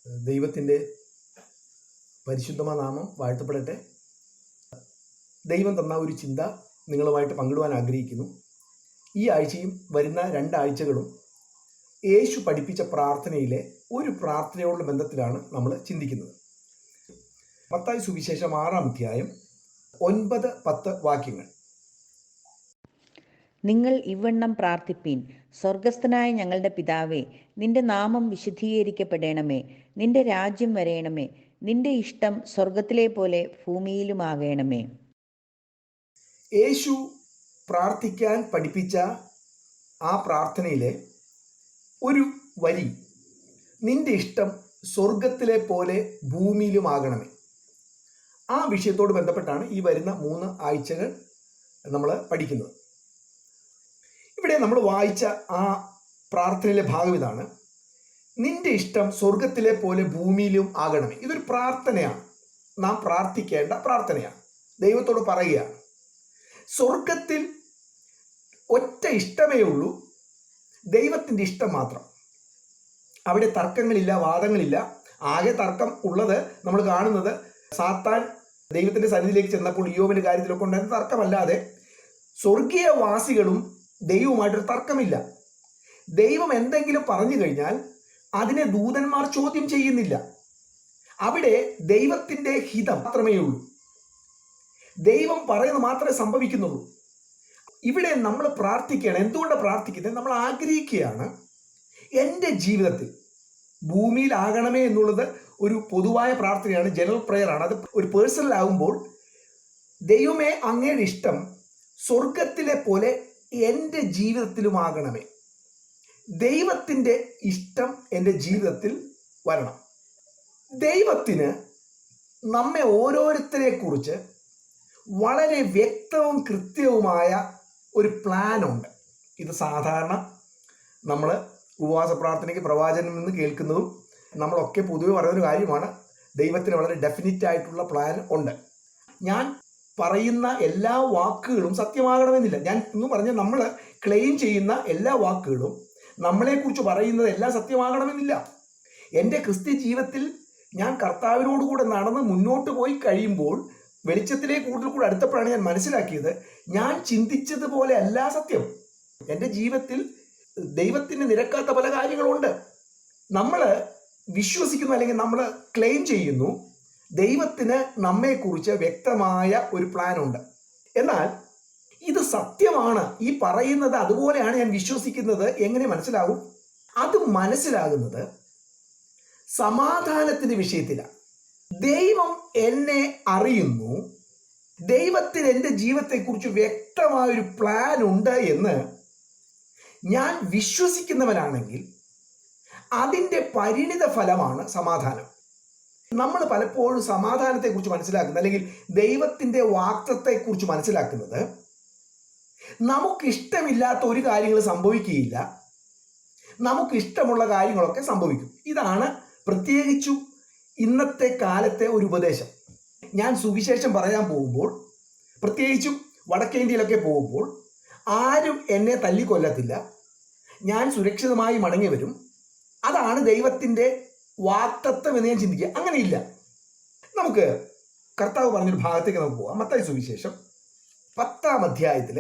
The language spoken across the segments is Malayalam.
ദൈവത്തിൻ്റെ പരിശുദ്ധമായ നാമം വാഴ്ത്തപ്പെടട്ടെ. ദൈവം തന്ന ഒരു ചിന്ത നിങ്ങളുമായിട്ട് പങ്കിടുവാൻ ആഗ്രഹിക്കുന്നു. ഈ ആഴ്ചയും വരുന്ന 2 ആഴ്ചകളും യേശു പഠിപ്പിച്ച പ്രാർത്ഥനയിലെ ഒരു പ്രാർത്ഥനയോടുള്ള ബന്ധത്തിലാണ് നമ്മൾ ചിന്തിക്കുന്നത്. മത്തായി സുവിശേഷം 6-ാം അധ്യായം 9-10 വാക്യങ്ങൾ. നിങ്ങൾ ഇവണ്ണം പ്രാർത്ഥിപ്പീൻ: സ്വർഗസ്ഥനായ ഞങ്ങളുടെ പിതാവേ, നിന്റെ നാമം വിശുദ്ധീകരിക്കപ്പെടണമേ, നിന്റെ രാജ്യം വരേണമേ, നിന്റെ ഇഷ്ടം സ്വർഗത്തിലെ പോലെ ഭൂമിയിലുമാകണമേ. യേശു പ്രാർത്ഥിക്കാൻ പഠിപ്പിച്ച ആ പ്രാർത്ഥനയിലെ ഒരു വരി, നിന്റെ ഇഷ്ടം സ്വർഗത്തിലെ പോലെ ഭൂമിയിലുമാകണമേ, ആ വിഷയത്തോട് ബന്ധപ്പെട്ടാണ് ഈ വരുന്ന 3 ആഴ്ചകൾ നമ്മൾ പഠിക്കുന്നത്. ഇവിടെ നമ്മൾ വായിച്ച ആ പ്രാർത്ഥനയിലെ ഭാഗം ഇതാണ്: നിന്റെ ഇഷ്ടം സ്വർഗത്തിലെ പോലെ ഭൂമിയിലും ആകണമേ. ഇതൊരു പ്രാർത്ഥനയാണ്, നാം പ്രാർത്ഥിക്കേണ്ട പ്രാർത്ഥനയാണ്. ദൈവത്തോട് പറയുകയാണ്, സ്വർഗത്തിൽ ഒറ്റ ഇഷ്ടമേ ഉള്ളൂ, ദൈവത്തിൻ്റെ ഇഷ്ടം മാത്രം. അവിടെ തർക്കങ്ങളില്ല, വാദങ്ങളില്ല. ആകെ തർക്കം ഉള്ളത് നമ്മൾ കാണുന്നത് സാത്താൻ ദൈവത്തിൻ്റെ സന്നിധിയിലേക്ക് ചെന്നപ്പോൾ ഇയ്യോബിൻ്റെ കാര്യത്തിലൊക്കെ ഉണ്ടായിരുന്ന തർക്കമല്ലാതെ സ്വർഗീയ വാസികളും ദൈവവുമായിട്ടൊരു തർക്കമില്ല. ദൈവം എന്തെങ്കിലും പറഞ്ഞു കഴിഞ്ഞാൽ അതിനെ ദൂതന്മാർ ചോദ്യം ചെയ്യുന്നില്ല. അവിടെ ദൈവത്തിൻ്റെ ഹിതം മാത്രമേ ഉള്ളൂ, ദൈവം പറയുന്നത് മാത്രമേ സംഭവിക്കുന്നുള്ളൂ. ഇവിടെ നമ്മൾ പ്രാർത്ഥിക്കുകയാണ്. എന്തുകൊണ്ടാണ് പ്രാർത്ഥിക്കുന്നത്? നമ്മൾ ആഗ്രഹിക്കുകയാണ് എൻ്റെ ജീവിതത്തിൽ ഭൂമിയിലാകണമേ എന്നുള്ളത് ഒരു പൊതുവായ പ്രാർത്ഥനയാണ്, ജനറൽ പ്രെയറാണ്. അത് ഒരു പേഴ്സണൽ ആകുമ്പോൾ, ദൈവമേ അങ്ങയുടെ ഇഷ്ടം സ്വർഗത്തിലെ പോലെ എൻ്റെ ജീവിതത്തിലുമാകണമേ. ദൈവത്തിൻ്റെ ഇഷ്ടം എൻ്റെ ജീവിതത്തിൽ വരണം. ദൈവത്തിന് നമ്മെ ഓരോരുത്തരെ കുറിച്ച് വളരെ വ്യക്തവും കൃത്യവുമായ ഒരു പ്ലാനുണ്ട്. ഇത് സാധാരണ നമ്മൾ ഉപവാസ പ്രാർത്ഥനയ്ക്ക് പ്രവാചകനിൽ നിന്ന് കേൾക്കുന്നതും നമ്മളൊക്കെ പൊതുവെ പറയുന്നൊരു കാര്യമാണ്. ദൈവത്തിന് വളരെ ഡെഫിനിറ്റ് ആയിട്ടുള്ള പ്ലാൻ ഉണ്ട്. ഞാൻ പറയുന്ന എല്ലാ വാക്കുകളും സത്യമാകണമെന്നില്ല. ഞാൻ എന്ന് പറഞ്ഞാൽ നമ്മൾ ക്ലെയിം ചെയ്യുന്ന എല്ലാ വാക്കുകളും, നമ്മളെക്കുറിച്ച് പറയുന്നത് എല്ലാം സത്യമാകണമെന്നില്ല. എൻ്റെ ക്രിസ്ത്യ ജീവിതത്തിൽ ഞാൻ കർത്താവിനോടുകൂടെ നടന്ന് മുന്നോട്ട് പോയി കഴിയുമ്പോൾ, വെളിച്ചത്തിലേക്ക് കൂടുതൽ അടുത്തപ്പോഴാണ് ഞാൻ മനസ്സിലാക്കിയത്, ഞാൻ ചിന്തിച്ചതുപോലെ അല്ല സത്യം. എൻ്റെ ജീവിതത്തിൽ ദൈവത്തിന് നിരക്കാത്ത പല കാര്യങ്ങളുണ്ട്. നമ്മൾ വിശ്വസിക്കുന്നു, അല്ലെങ്കിൽ നമ്മൾ ക്ലെയിം ചെയ്യുന്നു, ദൈവത്തിന് നമ്മെക്കുറിച്ച് വ്യക്തമായ ഒരു പ്ലാൻ ഉണ്ട്. എന്നാൽ ഇത് സത്യമാണ്, ഈ പറയുന്നത് അതുപോലെയാണ് ഞാൻ വിശ്വസിക്കുന്നത്, എങ്ങനെ മനസ്സിലാകും? അത് മനസ്സിലാകുന്നത് സമാധാനത്തിന്റെ വിഷയത്തിലാണ്. ദൈവം എന്നെ അറിയുന്നു, ദൈവത്തിന് എൻ്റെ ജീവിതത്തെക്കുറിച്ച് വ്യക്തമായൊരു പ്ലാൻ ഉണ്ട് എന്ന് ഞാൻ വിശ്വസിക്കുന്നവനാണെങ്കിൽ അതിൻ്റെ പരിണിത ഫലമാണ് സമാധാനം. നമ്മൾ പലപ്പോഴും സമാധാനത്തെക്കുറിച്ച് മനസ്സിലാക്കുന്നത്, അല്ലെങ്കിൽ ദൈവത്തിൻ്റെ വാഗ്ദത്തത്തെക്കുറിച്ച് മനസ്സിലാക്കുന്നത്, നമുക്കിഷ്ടമില്ലാത്ത ഒരു കാര്യങ്ങൾ സംഭവിക്കുകയില്ല, നമുക്കിഷ്ടമുള്ള കാര്യങ്ങളൊക്കെ സംഭവിക്കും. ഇതാണ് പ്രത്യേകിച്ചും ഇന്നത്തെ കാലത്തെ ഒരു ഉപദേശം. ഞാൻ സുവിശേഷം പറയാൻ പോകുമ്പോൾ, പ്രത്യേകിച്ചും വടക്കേ ഇന്ത്യയിലൊക്കെ പോകുമ്പോൾ, ആരും എന്നെ തല്ലിക്കൊല്ലത്തില്ല, ഞാൻ സുരക്ഷിതമായി മടങ്ങി വരും, അതാണ് ദൈവത്തിൻ്റെ വാഗ്ദത്തം എന്ന് ഞാൻ ചിന്തിക്കുക. അങ്ങനെയില്ല. നമുക്ക് കർത്താവ് പറഞ്ഞൊരു ഭാഗത്തേക്ക് നമുക്ക് പോകാം. മത്തായി സുവിശേഷം 10-ാം അധ്യായത്തിൽ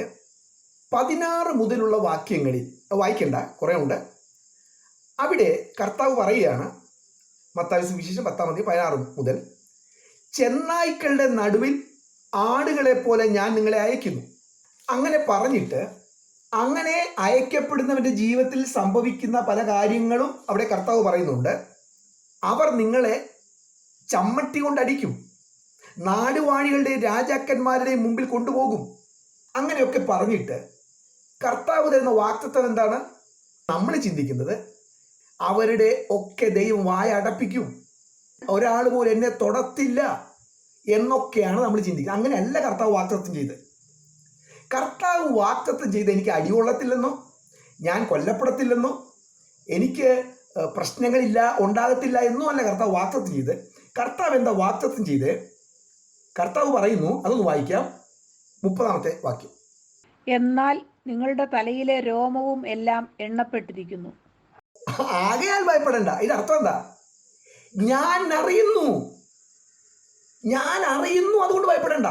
16 മുതലുള്ള വാക്യങ്ങളിൽ, വായിക്കേണ്ട കുറേ ഉണ്ട്, അവിടെ കർത്താവ് പറയുകയാണ്. മത്തായി സുവിശേഷം 10-ാം അധ്യായം 16 മുതൽ: ചെന്നായ്ക്കളുടെ നടുവിൽ ആടുകളെ പോലെ ഞാൻ നിങ്ങളെ അയക്കുന്നു. അങ്ങനെ പറഞ്ഞിട്ട് അങ്ങനെ അയക്കപ്പെടുന്നവൻ്റെ ജീവിതത്തിൽ സംഭവിക്കുന്ന പല കാര്യങ്ങളും അവിടെ കർത്താവ് പറയുന്നുണ്ട്. അവർ നിങ്ങളെ ചമ്മട്ടി കൊണ്ടടിക്കും, നാടുവാഴികളുടെയും രാജാക്കന്മാരുടെയും മുമ്പിൽ കൊണ്ടുപോകും. അങ്ങനെയൊക്കെ പറഞ്ഞിട്ട് കർത്താവ് തരുന്ന വാഗ്ദത്തം എന്താണ്? നമ്മൾ ചിന്തിക്കുന്നത് അവരുടെ ഒക്കെ ദൈവം വായ അടപ്പിക്കും, ഒരാൾ പോലും എന്നെ തൊടത്തില്ല എന്നൊക്കെയാണ് നമ്മൾ ചിന്തിക്കുന്നത്. അങ്ങനെയല്ല കർത്താവ് വാഗ്ദത്തം ചെയ്ത്. കർത്താവ് വാഗ്ദത്തം ചെയ്ത് എനിക്ക് അടികൊള്ളത്തില്ലെന്നോ, ഞാൻ കൊല്ലപ്പെടത്തില്ലെന്നോ, എനിക്ക് പ്രശ്നങ്ങളില്ല ഉണ്ടാകത്തില്ല എന്നോ അല്ല കർത്താവ് വാഗ്ദത്തം ചെയ്ത്. കർത്താവ് എന്താ വാഗ്ദത്തം ചെയ്ത്? കർത്താവ് പറയുന്നു, അതൊന്ന് വായിക്കാം, 30-ാമത്തെ വാക്യം: എന്നാൽ നിങ്ങളുടെ തലയിലെ രോമവും എല്ലാം എണ്ണപ്പെട്ടിരിക്കുന്നു. ആകയാൽ ഭയപ്പെടേണ്ട. ഇതിന്റെ അർത്ഥം എന്താ? ഞാൻ അറിയുന്നു, അതുകൊണ്ട് ഭയപ്പെടേണ്ട.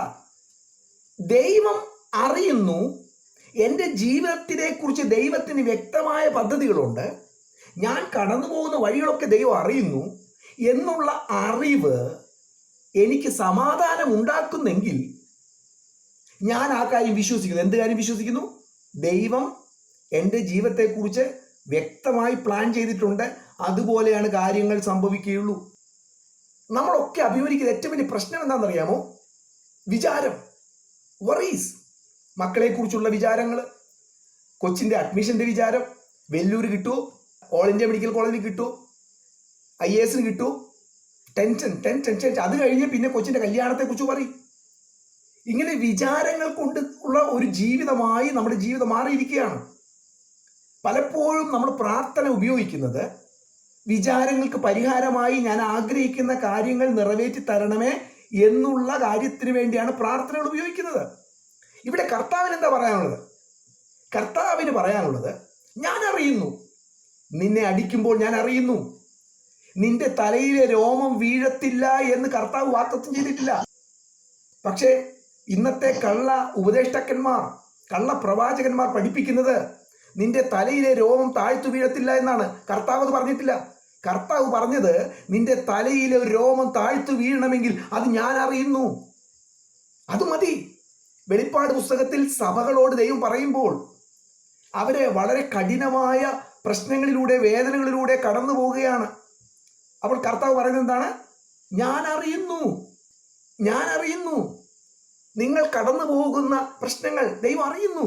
ദൈവം അറിയുന്നു. എൻ്റെ ജീവിതത്തിനെ കുറിച്ച് ദൈവത്തിന് വ്യക്തമായ പദ്ധതികളുണ്ട്. ഞാൻ കടന്നു പോകുന്ന വഴികളൊക്കെ ദൈവം അറിയുന്നു എന്നുള്ള അറിവ് എനിക്ക് സമാധാനം ഉണ്ടാക്കുന്നെങ്കിൽ ഞാൻ ആ കാര്യം വിശ്വസിക്കുന്നു. എന്ത് കാര്യം വിശ്വസിക്കുന്നു? ദൈവം എൻ്റെ ജീവിതത്തെക്കുറിച്ച് വ്യക്തമായി പ്ലാൻ ചെയ്തിട്ടുണ്ട്. അതുപോലെയാണ് കാര്യങ്ങൾ സംഭവിക്കുകയുള്ളൂ. നമ്മളൊക്കെ അഭിമുഖീകരിക്കുന്ന ഏറ്റവും വലിയ പ്രശ്നം എന്താണെന്നറിയാമോ? വിചാരം, വറീസ്. മക്കളെക്കുറിച്ചുള്ള വിചാരങ്ങൾ, കൊച്ചിൻ്റെ അഡ്മിഷൻ്റെ വിചാരം, വെല്ലൂർ കിട്ടുമോ, ഓൾ ഇന്ത്യ മെഡിക്കൽ കോളേജിൽ കിട്ടുമോ, IAS കിട്ടുമോ, ടെൻഷൻ. അത് കഴിഞ്ഞ് പിന്നെ കൊച്ചിൻ്റെ കല്യാണത്തെക്കുറിച്ച് പറയും. ഇങ്ങനെ വിചാരങ്ങൾ കൊണ്ട് ഉള്ള ഒരു ജീവിതമായി നമ്മുടെ ജീവിതം മാറിയിരിക്കുകയാണ്. പലപ്പോഴും നമ്മൾ പ്രാർത്ഥന ഉപയോഗിക്കുന്നത് വിചാരങ്ങൾക്ക് പരിഹാരമായി ഞാൻ ആഗ്രഹിക്കുന്ന കാര്യങ്ങൾ നിറവേറ്റി തരണമേ എന്നുള്ള കാര്യത്തിന് വേണ്ടിയാണ് പ്രാർത്ഥനകൾ ഉപയോഗിക്കുന്നത്. ഇവിടെ കർത്താവിന് എന്താ പറയാനുള്ളത്? കർത്താവിന് പറയാനുള്ളത്, ഞാൻ അറിയുന്നു, നിന്നെ അടിക്കുമ്പോൾ ഞാൻ അറിയുന്നു, നിന്റെ തലയിലെ രോമം വീഴത്തില്ല എന്ന് കർത്താവ് വാഗ്ദത്തം ചെയ്തിട്ടില്ല. പക്ഷേ ഇന്നത്തെ കള്ള ഉപദേഷ്ടാക്കന്മാർ, കള്ള പ്രവാചകന്മാർ പഠിപ്പിക്കുന്നത് നിന്റെ തലയിലെ രോമം താഴ്ത്തു വീഴത്തില്ല എന്നാണ്. കർത്താവ് അത് പറഞ്ഞിട്ടില്ല. കർത്താവ് പറഞ്ഞത് നിന്റെ തലയിലെ രോമം താഴ്ത്തു വീഴണമെങ്കിൽ അത് ഞാൻ അറിയുന്നു. അത് മതി. വെളിപ്പാട് പുസ്തകത്തിൽ സഭകളോട് ദൈവം പറയുമ്പോൾ അവരെ വളരെ കഠിനമായ പ്രശ്നങ്ങളിലൂടെ, വേദനകളിലൂടെ കടന്നു പോവുകയാണ്. അപ്പോൾ കർത്താവ് പറയുന്നത് എന്താണ്? ഞാൻ അറിയുന്നു. നിങ്ങൾ കടന്നു പോകുന്ന പ്രശ്നങ്ങൾ ദൈവം അറിയുന്നു.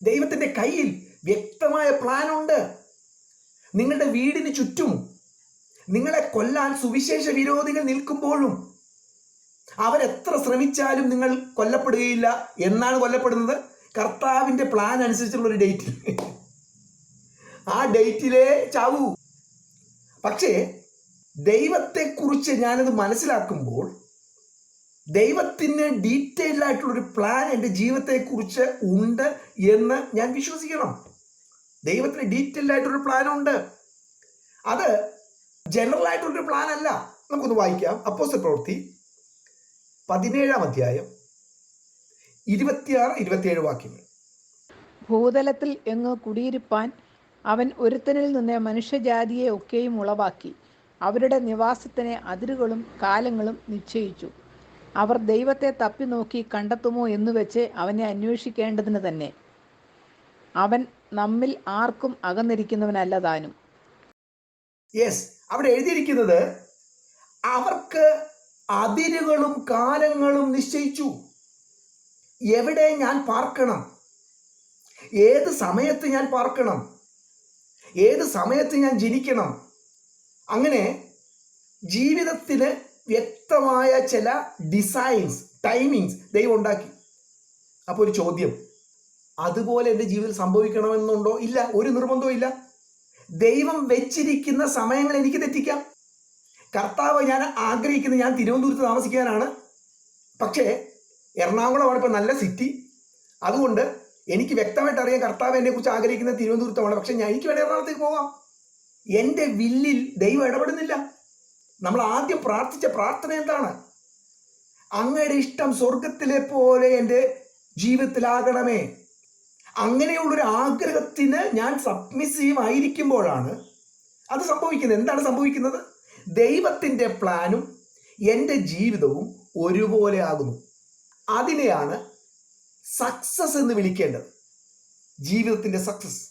ദൈവത്തിൻ്റെ കയ്യിൽ വ്യക്തമായ പ്ലാനുണ്ട്. നിങ്ങളുടെ വീടിന് ചുറ്റും നിങ്ങളെ കൊല്ലാൻ സുവിശേഷ വിരോധികൾ നിൽക്കുമ്പോഴും അവരെത്ര ശ്രമിച്ചാലും നിങ്ങൾ കൊല്ലപ്പെടുകയില്ല. എന്നാണ് കൊല്ലപ്പെടുന്നത്? കർത്താവിൻ്റെ പ്ലാൻ അനുസരിച്ചുള്ള ഒരു ഡേറ്റിൽ. ആ ഡേറ്റിലേ ചാവൂ. പക്ഷേ ദൈവത്തെക്കുറിച്ച് ഞാനത് മനസ്സിലാക്കുമ്പോൾ ദൈവത്തിന് ഡീറ്റെയിൽഡ് ആയിട്ടുള്ളൊരു പ്ലാൻ എൻ്റെ ജീവിതത്തെക്കുറിച്ച് ഉണ്ട് എന്ന് ഞാൻ വിശ്വസിക്കണം. ദൈവത്തിന് ഡീറ്റെയിൽഡ് ആയിട്ടൊരു പ്ലാനുണ്ട്. അത് ജനറൽ ആയിട്ടുള്ളൊരു പ്ലാൻ അല്ല. നമുക്കൊന്ന് വായിക്കാം. അപ്പോസ്തല പ്രവൃത്തി 17-ാം അധ്യായം 26-27 വാക്യങ്ങൾ. ഭൂതലത്തിൽ എങ്ങ് കുടിയിരിപ്പാൻ അവൻ ഒരുത്തനിൽ നിന്ന് മനുഷ്യജാതിയെ ഒക്കെയും ഉളവാക്കി അവരുടെ നിവാസത്തിന് അതിരുകളും കാലങ്ങളും നിശ്ചയിച്ചു. അവർ ദൈവത്തെ തപ്പി നോക്കി കണ്ടെത്തുമോ എന്ന് വെച്ച് അവനെ അന്വേഷിക്കേണ്ടതിന് തന്നെ. അവൻ നമ്മിൽ ആർക്കും അകന്നിരിക്കുന്നവനല്ല താനും. യെസ്, അവിടെ എഴുതിയിരിക്കുന്നത് അവർക്ക് അതിരുകളും കാലങ്ങളും നിശ്ചയിച്ചു. എവിടെ ഞാൻ പാർക്കണം, ഏത് സമയത്ത് ഞാൻ പാർക്കണം, ഏത് സമയത്ത് ഞാൻ ജനിക്കണം, അങ്ങനെ ജീവിതത്തിന് വ്യക്തമായ ചില ഡിസൈൻസ്, ടൈമിങ്സ് ദൈവം ഉണ്ടാക്കി. അപ്പോൾ ഒരു ചോദ്യം, അതുപോലെ എൻ്റെ ജീവിതത്തിൽ സംഭവിക്കണമെന്നുണ്ടോ? ഇല്ല, ഒരു നിർബന്ധവും ഇല്ല. ദൈവം വെച്ചിരിക്കുന്ന സമയങ്ങൾ എനിക്ക് തെറ്റിക്കാം. കർത്താവ് ഞാൻ ആഗ്രഹിക്കുന്നത്, ഞാൻ തിരുവനന്തപുരത്ത് താമസിക്കാനാണ്, പക്ഷേ എറണാകുളമാണ് ഇപ്പോൾ നല്ല സിറ്റി. അതുകൊണ്ട് എനിക്ക് വ്യക്തമായിട്ട് അറിയാം കർത്താവ് എന്നെക്കുറിച്ച് ആഗ്രഹിക്കുന്നത് തിരുവനന്തപുരത്താണ്. പക്ഷെ എനിക്ക് വേണേൽ എറണാകുളത്തേക്ക് പോകാം. എൻ്റെ വില്ലിൽ ദൈവം ഇടപെടുന്നില്ല. നമ്മൾ ആദ്യം പ്രാർത്ഥിച്ച പ്രാർത്ഥന എന്താണ്? അങ്ങയുടെ ഇഷ്ടം സ്വർഗത്തിലെ പോലെ എൻ്റെ ജീവിതത്തിലാകണമേ. അങ്ങനെയുള്ളൊരു ആഗ്രഹത്തിന് ഞാൻ സബ്മിസീവ് ആയിരിക്കുമ്പോഴാണ് അത് സംഭവിക്കുന്നത്. എന്താണ് സംഭവിക്കുന്നത്? ദൈവത്തിൻ്റെ പ്ലാനും എൻ്റെ ജീവിതവും ഒരുപോലെ ആകുന്നു. അതിനെയാണ് സക്സസ് എന്ന് വിളിക്കേണ്ടത്. ജീവിതത്തിൻ്റെ സക്സസ്.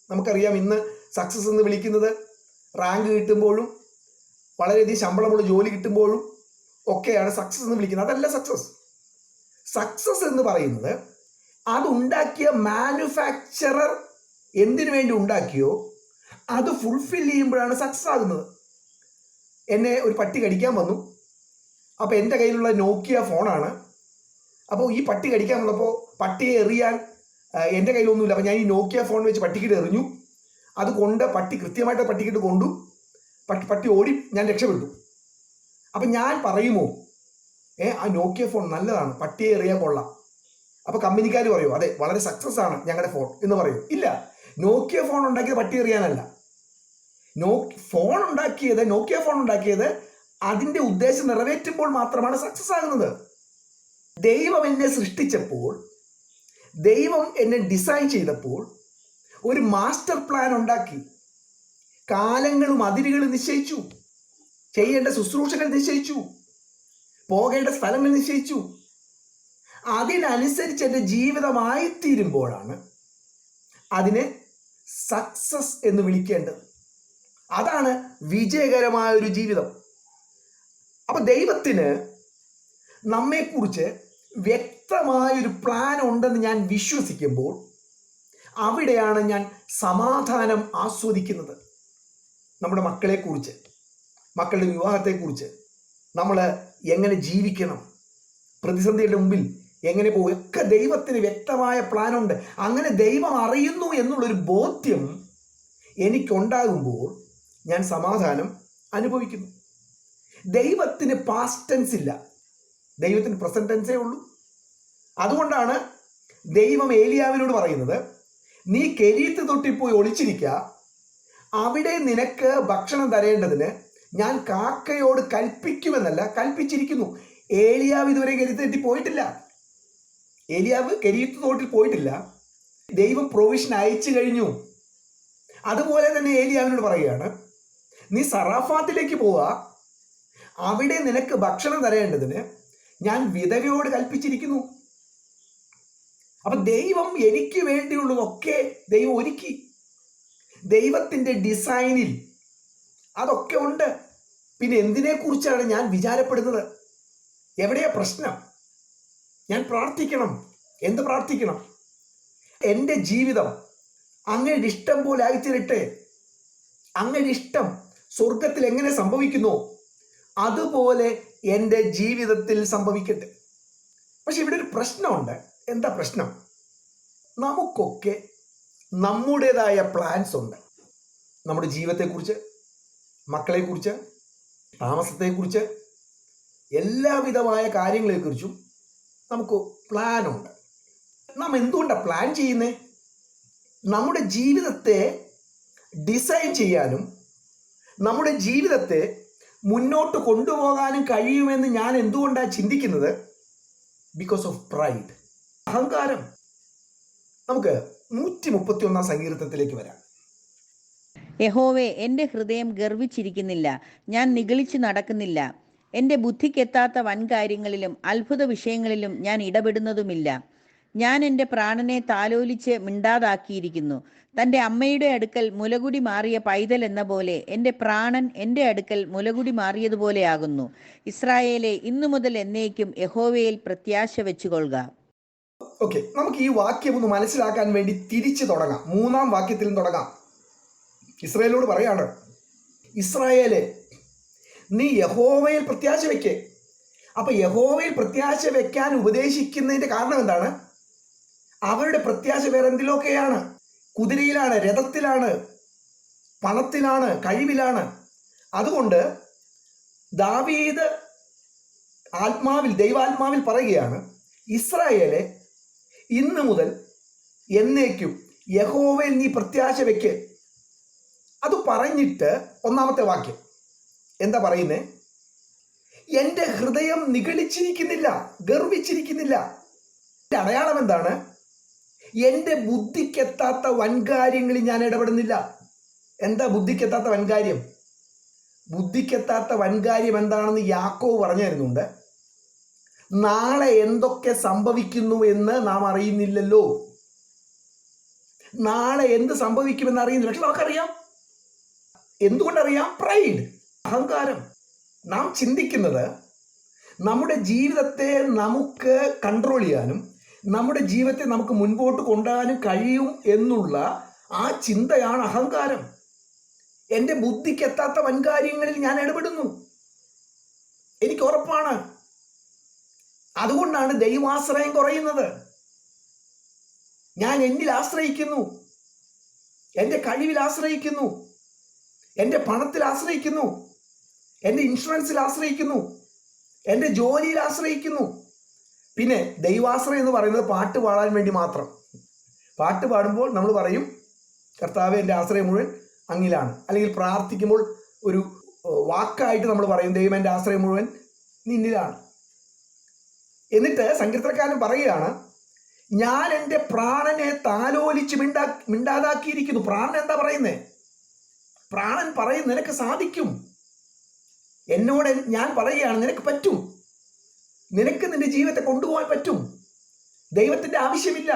നമുക്കറിയാം, ഇന്ന് സക്സസ് എന്ന് വിളിക്കുന്നത് റാങ്ക് കിട്ടുമ്പോഴും വളരെയധികം ശമ്പളമുള്ള ജോലി കിട്ടുമ്പോഴും ഒക്കെയാണ് സക്സസ് എന്ന് വിളിക്കുന്നത്. അതല്ല സക്സസ്. സക്സസ് എന്ന് പറയുന്നത് അതുണ്ടാക്കിയ മാനുഫാക്ചറർ എന്തിനു വേണ്ടി ഉണ്ടാക്കിയോ അത് ഫുൾഫിൽ ചെയ്യുമ്പോഴാണ് സക്സസ് ആകുന്നത്. എന്നെ ഒരു പട്ടി കടിക്കാൻ വന്നു. അപ്പോൾ എൻ്റെ കയ്യിലുള്ള നോക്കിയ ഫോണാണ്. അപ്പോൾ ഈ പട്ടി കടിക്കാൻ വന്നപ്പോൾ പട്ടിയെ എറിയാൻ എൻ്റെ കയ്യിലൊന്നുമില്ല. അപ്പോൾ ഞാൻ ഈ നോക്കിയ ഫോൺ വെച്ച് പട്ടിക്കിട്ട് എറിഞ്ഞു. അതുകൊണ്ട് പട്ടി കൃത്യമായിട്ട് പട്ടിക്കിട്ട് കൊണ്ടു. പട്ടി ഓടി, ഞാൻ രക്ഷപ്പെട്ടു. അപ്പം ഞാൻ പറയുമോ ആ നോക്കിയ ഫോൺ നല്ലതാണ്, പട്ടിയെ എറിയാൻ കൊള്ളാം? അപ്പോൾ കമ്പനിക്കാർ പറയുമോ അതെ വളരെ സക്സസ് ആണ് ഞങ്ങളുടെ ഫോൺ എന്ന് പറയും? ഇല്ല. നോക്കിയ ഫോൺ ഉണ്ടാക്കിയത് പട്ടി എറിയാനല്ല. ഫോൺ ഉണ്ടാക്കിയത്, നോക്കിയ ഫോൺ ഉണ്ടാക്കിയത് അതിൻ്റെ ഉദ്ദേശം നിറവേറ്റുമ്പോൾ മാത്രമാണ് സക്സസ് ആകുന്നത്. ദൈവം എന്നെ സൃഷ്ടിച്ചപ്പോൾ, ദൈവം എന്നെ ഡിസൈൻ ചെയ്തപ്പോൾ ഒരു മാസ്റ്റർ പ്ലാൻ ഉണ്ടാക്കി. കാലങ്ങളും അതിരുകളും നിശ്ചയിച്ചു, ചെയ്യേണ്ട ശുശ്രൂഷകൾ നിശ്ചയിച്ചു, പോകേണ്ട സ്ഥലങ്ങൾ നിശ്ചയിച്ചു. അതിനനുസരിച്ച് എൻ്റെ ജീവിതമായിത്തീരുമ്പോഴാണ് അതിനെ സക്സസ് എന്ന് വിളിക്കേണ്ടത്. അതാണ് വിജയകരമായ ഒരു ജീവിതം. അപ്പൊ ദൈവത്തിന് നമ്മെക്കുറിച്ച് വ്യക്തമായൊരു പ്ലാൻ ഉണ്ടെന്ന് ഞാൻ വിശ്വസിക്കുമ്പോൾ അവിടെയാണ് ഞാൻ സമാധാനം ആസ്വദിക്കുന്നത്. നമ്മുടെ മക്കളെക്കുറിച്ച്, മക്കളുടെ വിവാഹത്തെക്കുറിച്ച്, നമ്മൾ എങ്ങനെ ജീവിക്കണം, പ്രതിസന്ധിയുടെ മുമ്പിൽ എങ്ങനെ പോകും, ഒക്കെ ദൈവത്തിന് വ്യക്തമായ പ്ലാനുണ്ട്. അങ്ങനെ ദൈവം അറിയുന്നു എന്നുള്ളൊരു ബോധ്യം എനിക്കുണ്ടാകുമ്പോൾ ഞാൻ സമാധാനം അനുഭവിക്കുന്നു. ദൈവത്തിന് പാസ്റ്റ് ടെൻസ് ഇല്ല, ദൈവത്തിന് പ്രസന്റ് ടെൻസേ ഉള്ളൂ. അതുകൊണ്ടാണ് ദൈവം ഏലിയാവിനോട് പറയുന്നത്, നീ കെരീത്ത് തൊട്ടിൽ പോയി ഒളിച്ചിരിക്കുക, അവിടെ നിനക്ക് ഭക്ഷണം തരേണ്ടതിന് ഞാൻ കാക്കയോട് കൽപ്പിക്കുമെന്നല്ല, കൽപ്പിച്ചിരിക്കുന്നു. ഏലിയാവ് ഇതുവരെ കെരീത്ത് തൊട്ടിൽ പോയിട്ടില്ല. ഏലിയാവ് കെരീത്ത് തോട്ടിൽ പോയിട്ടില്ല. ദൈവം പ്രൊവിഷൻ അയച്ചു കഴിഞ്ഞു. അതുപോലെ തന്നെ ഏലിയാവിനോട് പറയുകയാണ്, നീ സറാഫാത്തിലേക്ക് പോവുക, അവിടെ നിനക്ക് ഭക്ഷണം തരേണ്ടതിന് ഞാൻ വിധവയോട് കൽപ്പിച്ചിരിക്കുന്നു. അപ്പൊ ദൈവം എനിക്ക് വേണ്ടിയുള്ളതൊക്കെ ദൈവം ഒരുക്കി. ദൈവത്തിൻ്റെ ഡിസൈനിൽ അതൊക്കെ ഉണ്ട്. പിന്നെ എന്തിനെ കുറിച്ചാണ് ഞാൻ വിചാരപ്പെടുന്നത്? എവിടെയാ പ്രശ്നം? ഞാൻ പ്രാർത്ഥിക്കണം. എന്ത് പ്രാർത്ഥിക്കണം? എൻ്റെ ജീവിതം അങ്ങയുടെ ഇഷ്ടം പോലെ ആയിത്തീരട്ടെ. അങ്ങയുടെ ഇഷ്ടം സ്വർഗത്തിൽ എങ്ങനെ സംഭവിക്കുന്നു അതുപോലെ എൻ്റെ ജീവിതത്തിൽ സംഭവിക്കട്ടെ. പക്ഷെ ഇവിടെ ഒരു പ്രശ്നമുണ്ട്. എന്താ പ്രശ്നം? നമുക്കൊക്കെ നമ്മുടേതായ പ്ലാൻസ് ഉണ്ട്. നമ്മുടെ ജീവിതത്തെക്കുറിച്ച്, മക്കളെക്കുറിച്ച്, താമസത്തെക്കുറിച്ച്, എല്ലാവിധമായ കാര്യങ്ങളെക്കുറിച്ചും നമുക്ക് പ്ലാനുണ്ട്. നാം എന്തുകൊണ്ടാണ് പ്ലാൻ ചെയ്യുന്നത്? നമ്മുടെ ജീവിതത്തെ ഡിസൈൻ ചെയ്യാനും നമ്മുടെ ജീവിതത്തെ മുന്നോട്ട് കൊണ്ടുപോകാനും കഴിയുമെന്ന് ഞാൻ എന്തുകൊണ്ടാണ് ചിന്തിക്കുന്നത്? ബിക്കോസ് ഓഫ് പ്രൈഡ്, അഹങ്കാരം. നമുക്ക് 131 സങ്കീർത്തനത്തിലേക്ക് വരാം. യഹോവേ, എൻ്റെ ഹൃദയം ഗർവിച്ചിരിക്കുന്നില്ല, ഞാൻ നിഗളിച്ചു നടക്കുന്നില്ല. എൻ്റെ ബുദ്ധിക്കെത്താത്ത വൻകാര്യങ്ങളിലും അത്ഭുത വിഷയങ്ങളിലും ഞാൻ ഇടപെടുന്നതുമില്ല. ഞാൻ എൻ്റെ പ്രാണനെ താലോലിച്ച് മിണ്ടാതാക്കിയിരിക്കുന്നു. തൻ്റെ അമ്മയുടെ അടുക്കൽ മുലകുടി മാറിയ പൈതൽ എന്ന പോലെ എൻ്റെ പ്രാണൻ എൻ്റെ അടുക്കൽ മുലകുടി മാറിയതുപോലെയാകുന്നു. ഇസ്രായേലെ, ഇന്നു മുതൽ എന്നേക്കും യഹോവയിൽ പ്രത്യാശ വെച്ചുകൊള്ളുക. ഓക്കെ, നമുക്ക് ഈ വാക്യം ഒന്ന് മനസ്സിലാക്കാൻ വേണ്ടി തിരിച്ചു തുടങ്ങാം. 3-ാം വാക്യത്തിൽ തുടങ്ങാം. ഇസ്രായേലോട് പറയാണ്, ഇസ്രായേലെ, നീ യഹോവയിൽ പ്രത്യാശ വെക്കേ. അപ്പൊ യഹോവയിൽ പ്രത്യാശ വെക്കാൻ ഉപദേശിക്കുന്നതിന്റെ കാരണം എന്താണ്? അവരുടെ പ്രത്യാശ വേറെ എന്തിലൊക്കെയാണ്? കുതിരയിലാണ്, രഥത്തിലാണ്, പണത്തിലാണ്, കഴിവിലാണ്. അതുകൊണ്ട് ദാവീദ് ദൈവാത്മാവിൽ പറയുകയാണ്, ഇസ്രായേലെ, ഇന്ന് മുതൽ എന്നേക്കും യഹോവയിൽ നീ പ്രത്യാശ വെക്ക്. അത് പറഞ്ഞിട്ട് 1-ാമത്തെ വാക്യം എന്താ പറയുന്നേ? എൻ്റെ ഹൃദയം നിഗളിച്ചിരിക്കുന്നില്ല, ഗർവിച്ചിരിക്കുന്നില്ല. അടയാളം എന്താണ്? എൻ്റെ ബുദ്ധിക്കെത്താത്ത വൻകാര്യങ്ങളിൽ ഞാൻ ഇടപെടുന്നില്ല. എന്താ ബുദ്ധിക്കെത്താത്ത വൻകാര്യം? ബുദ്ധിക്കെത്താത്ത വൻകാര്യം എന്താണെന്ന് യാക്കോബ് പറഞ്ഞു തരുന്നുണ്ട്. നാളെ എന്തൊക്കെ സംഭവിക്കുന്നു എന്ന് നാം അറിയുന്നില്ലല്ലോ. നാളെ എന്ത് സംഭവിക്കുമെന്ന് അറിയുന്നില്ല. പക്ഷെ നമുക്കറിയാം. എന്തുകൊണ്ടറിയാം? പ്രൈഡ്, അഹങ്കാരം. നാം ചിന്തിക്കുന്നത് നമ്മുടെ ജീവിതത്തെ നമുക്ക് കൺട്രോൾ ചെയ്യാനും നമ്മുടെ ജീവിതത്തെ നമുക്ക് മുൻപോട്ട് കൊണ്ടുപോകാനും കഴിയും എന്നുള്ള ആ ചിന്തയാണ് അഹങ്കാരം. എൻ്റെ ബുദ്ധിക്കെത്താത്ത വൻകാര്യങ്ങളിൽ ഞാൻ ഇടപെടുന്നു, എനിക്ക് ഉറപ്പാണ്. അതുകൊണ്ടാണ് ദൈവാശ്രയം കുറയുന്നത്. ഞാൻ എന്നിൽ ആശ്രയിക്കുന്നു, എൻ്റെ കഴിവിൽ ആശ്രയിക്കുന്നു, എൻ്റെ പണത്തിൽ ആശ്രയിക്കുന്നു, എൻ്റെ ഇൻഷുറൻസിൽ ആശ്രയിക്കുന്നു, എൻ്റെ ജോലിയിൽ ആശ്രയിക്കുന്നു. പിന്നെ ദൈവാശ്രയം എന്ന് പറയുന്നത് പാട്ട് പാടാൻ വേണ്ടി മാത്രം. പാട്ട് പാടുമ്പോൾ നമ്മൾ പറയും, കർത്താവേ എൻ്റെ ആശ്രയം മുഴുവൻ അങ്ങിലാണ്. അല്ലെങ്കിൽ പ്രാർത്ഥിക്കുമ്പോൾ ഒരു വാക്കായിട്ട് നമ്മൾ പറയും ദൈവം എൻ്റെ ആശ്രയം മുഴുവൻ നിന്നിലാണ്. എന്നിട്ട് സങ്കീർത്തനക്കാരൻ പറയുകയാണ്, ഞാൻ എൻ്റെ പ്രാണനെ താലോലിച്ച് മിണ്ടാതാക്കിയിരിക്കുന്നു. പ്രാണൻ എന്താ പറയുന്നേ? പ്രാണൻ പറയും നിനക്ക് സാധിക്കും. എന്നോട് ഞാൻ പറയുകയാണ് നിനക്ക് പറ്റും, നിനക്ക് നിന്റെ ജീവിതത്തെ കൊണ്ടുപോകാൻ പറ്റും. ദൈവത്തിന്റെ ആവശ്യമില്ല.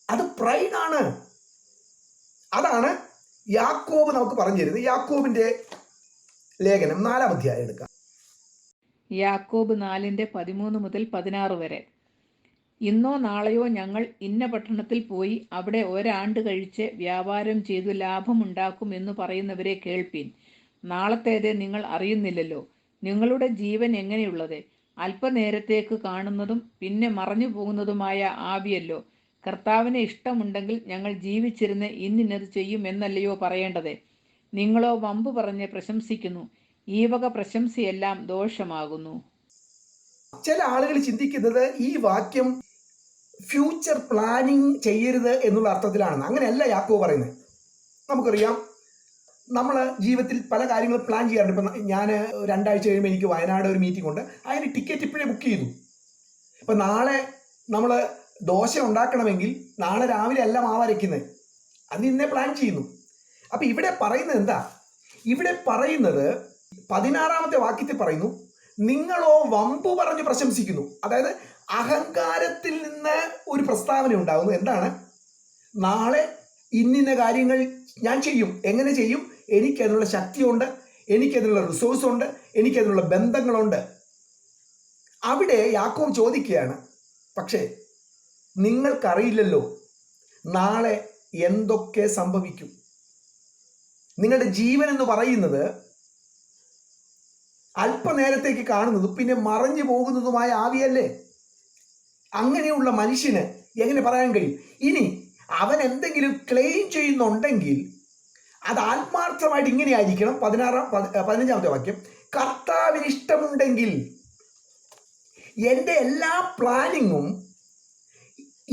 അത് പ്രൈഡാണ്. അതാണ് യാക്കോബ് നമുക്ക് പറഞ്ഞു തരുന്നത്. യാക്കോബിന്റെ ലേഖനം 4-ാം അധ്യായം എടുക്കാം. യാക്കോബ് 4:13-16 വരെ. ഇന്നോ നാളെയോ ഞങ്ങൾ ഇന്ന പട്ടണത്തിൽ പോയി അവിടെ ഒരാണ്ട് കഴിച്ച് വ്യാപാരം ചെയ്തു ലാഭമുണ്ടാക്കും എന്ന് പറയുന്നവരെ കേൾപ്പീൻ. നാളത്തേത് നിങ്ങൾ അറിയുന്നില്ലല്ലോ. നിങ്ങളുടെ ജീവൻ എങ്ങനെയുള്ളത്? അല്പനേരത്തേക്ക് കാണുന്നതും പിന്നെ മറഞ്ഞു പോകുന്നതുമായ ആവിയല്ലോ. കർത്താവിന് ഇഷ്ടമുണ്ടെങ്കിൽ ഞങ്ങൾ ജീവിച്ചിരുന്ന് ഇന്നത് ചെയ്യും എന്നല്ലയോ പറയേണ്ടത്. നിങ്ങളോ വമ്പു പറഞ്ഞ് പ്രശംസിക്കുന്നു. ഈ വക പ്രശംസയെല്ലാം ദോഷമാകുന്നു. ചില ആളുകൾ ചിന്തിക്കുന്നത് ഈ വാക്യം ഫ്യൂച്ചർ പ്ലാനിങ് ചെയ്യരുത് എന്നുള്ള അർത്ഥത്തിലാണെന്ന്. അങ്ങനെയല്ല യാക്കോബ് പറയുന്നത്. നമുക്കറിയാം, നമ്മൾ ജീവിതത്തിൽ പല കാര്യങ്ങളും പ്ലാൻ ചെയ്യാറുണ്ട്. ഇപ്പം ഞാൻ 2 ആഴ്ച കഴിയുമ്പോൾ എനിക്ക് വയനാട് ഒരു മീറ്റിംഗ് ഉണ്ട്, അതിന് ടിക്കറ്റ് ഇപ്പോഴേ ബുക്ക് ചെയ്തു. ഇപ്പം നാളെ നമ്മൾ ദോശ ഉണ്ടാക്കണമെങ്കിൽ നാളെ രാവിലെ അല്ല മാവരയ്ക്കുന്നത്, അത് ഇന്നേ പ്ലാൻ ചെയ്യുന്നു. അപ്പം ഇവിടെ പറയുന്നത് എന്താ? ഇവിടെ പറയുന്നത് 16-ാമത്തെ വാക്യത്തിൽ പറയുന്നു, നിങ്ങളോ വമ്പു പറഞ്ഞ് പ്രശംസിക്കുന്നു. അതായത് അഹങ്കാരത്തിൽ നിന്ന് ഒരു പ്രസ്താവന ഉണ്ടാകുന്നു. എന്താണ്? നാളെ ഇന്ന കാര്യങ്ങൾ ഞാൻ ചെയ്യും. എങ്ങനെ ചെയ്യും? എനിക്കതിനുള്ള ശക്തിയുണ്ട്, എനിക്കതിനുള്ള റിസോഴ്സ് ഉണ്ട്, എനിക്കതിനുള്ള ബന്ധങ്ങളുണ്ട്. അവിടെ യാക്കോബ് ചോദിക്കുകയാണ്, പക്ഷേ നിങ്ങൾക്കറിയില്ലല്ലോ നാളെ എന്തൊക്കെ സംഭവിക്കും. നിങ്ങളുടെ ജീവൻ എന്ന് പറയുന്നത് അല്പനേരത്തേക്ക് കാണുന്നതും പിന്നെ മറഞ്ഞു പോകുന്നതുമായ ആവിയല്ലേ. അങ്ങനെയുള്ള മനുഷ്യന് എങ്ങനെ പറയാൻ കഴിയും? ഇനി അവൻ എന്തെങ്കിലും ക്ലെയിം ചെയ്യുന്നുണ്ടെങ്കിൽ അത് ആത്മാർത്ഥമായിട്ട് ഇങ്ങനെ ആയിരിക്കണം. 15-ാമത്തെ വാക്യം, കർത്താവിന് ഇഷ്ടമുണ്ടെങ്കിൽ. എൻ്റെ എല്ലാ പ്ലാനിങ്ങും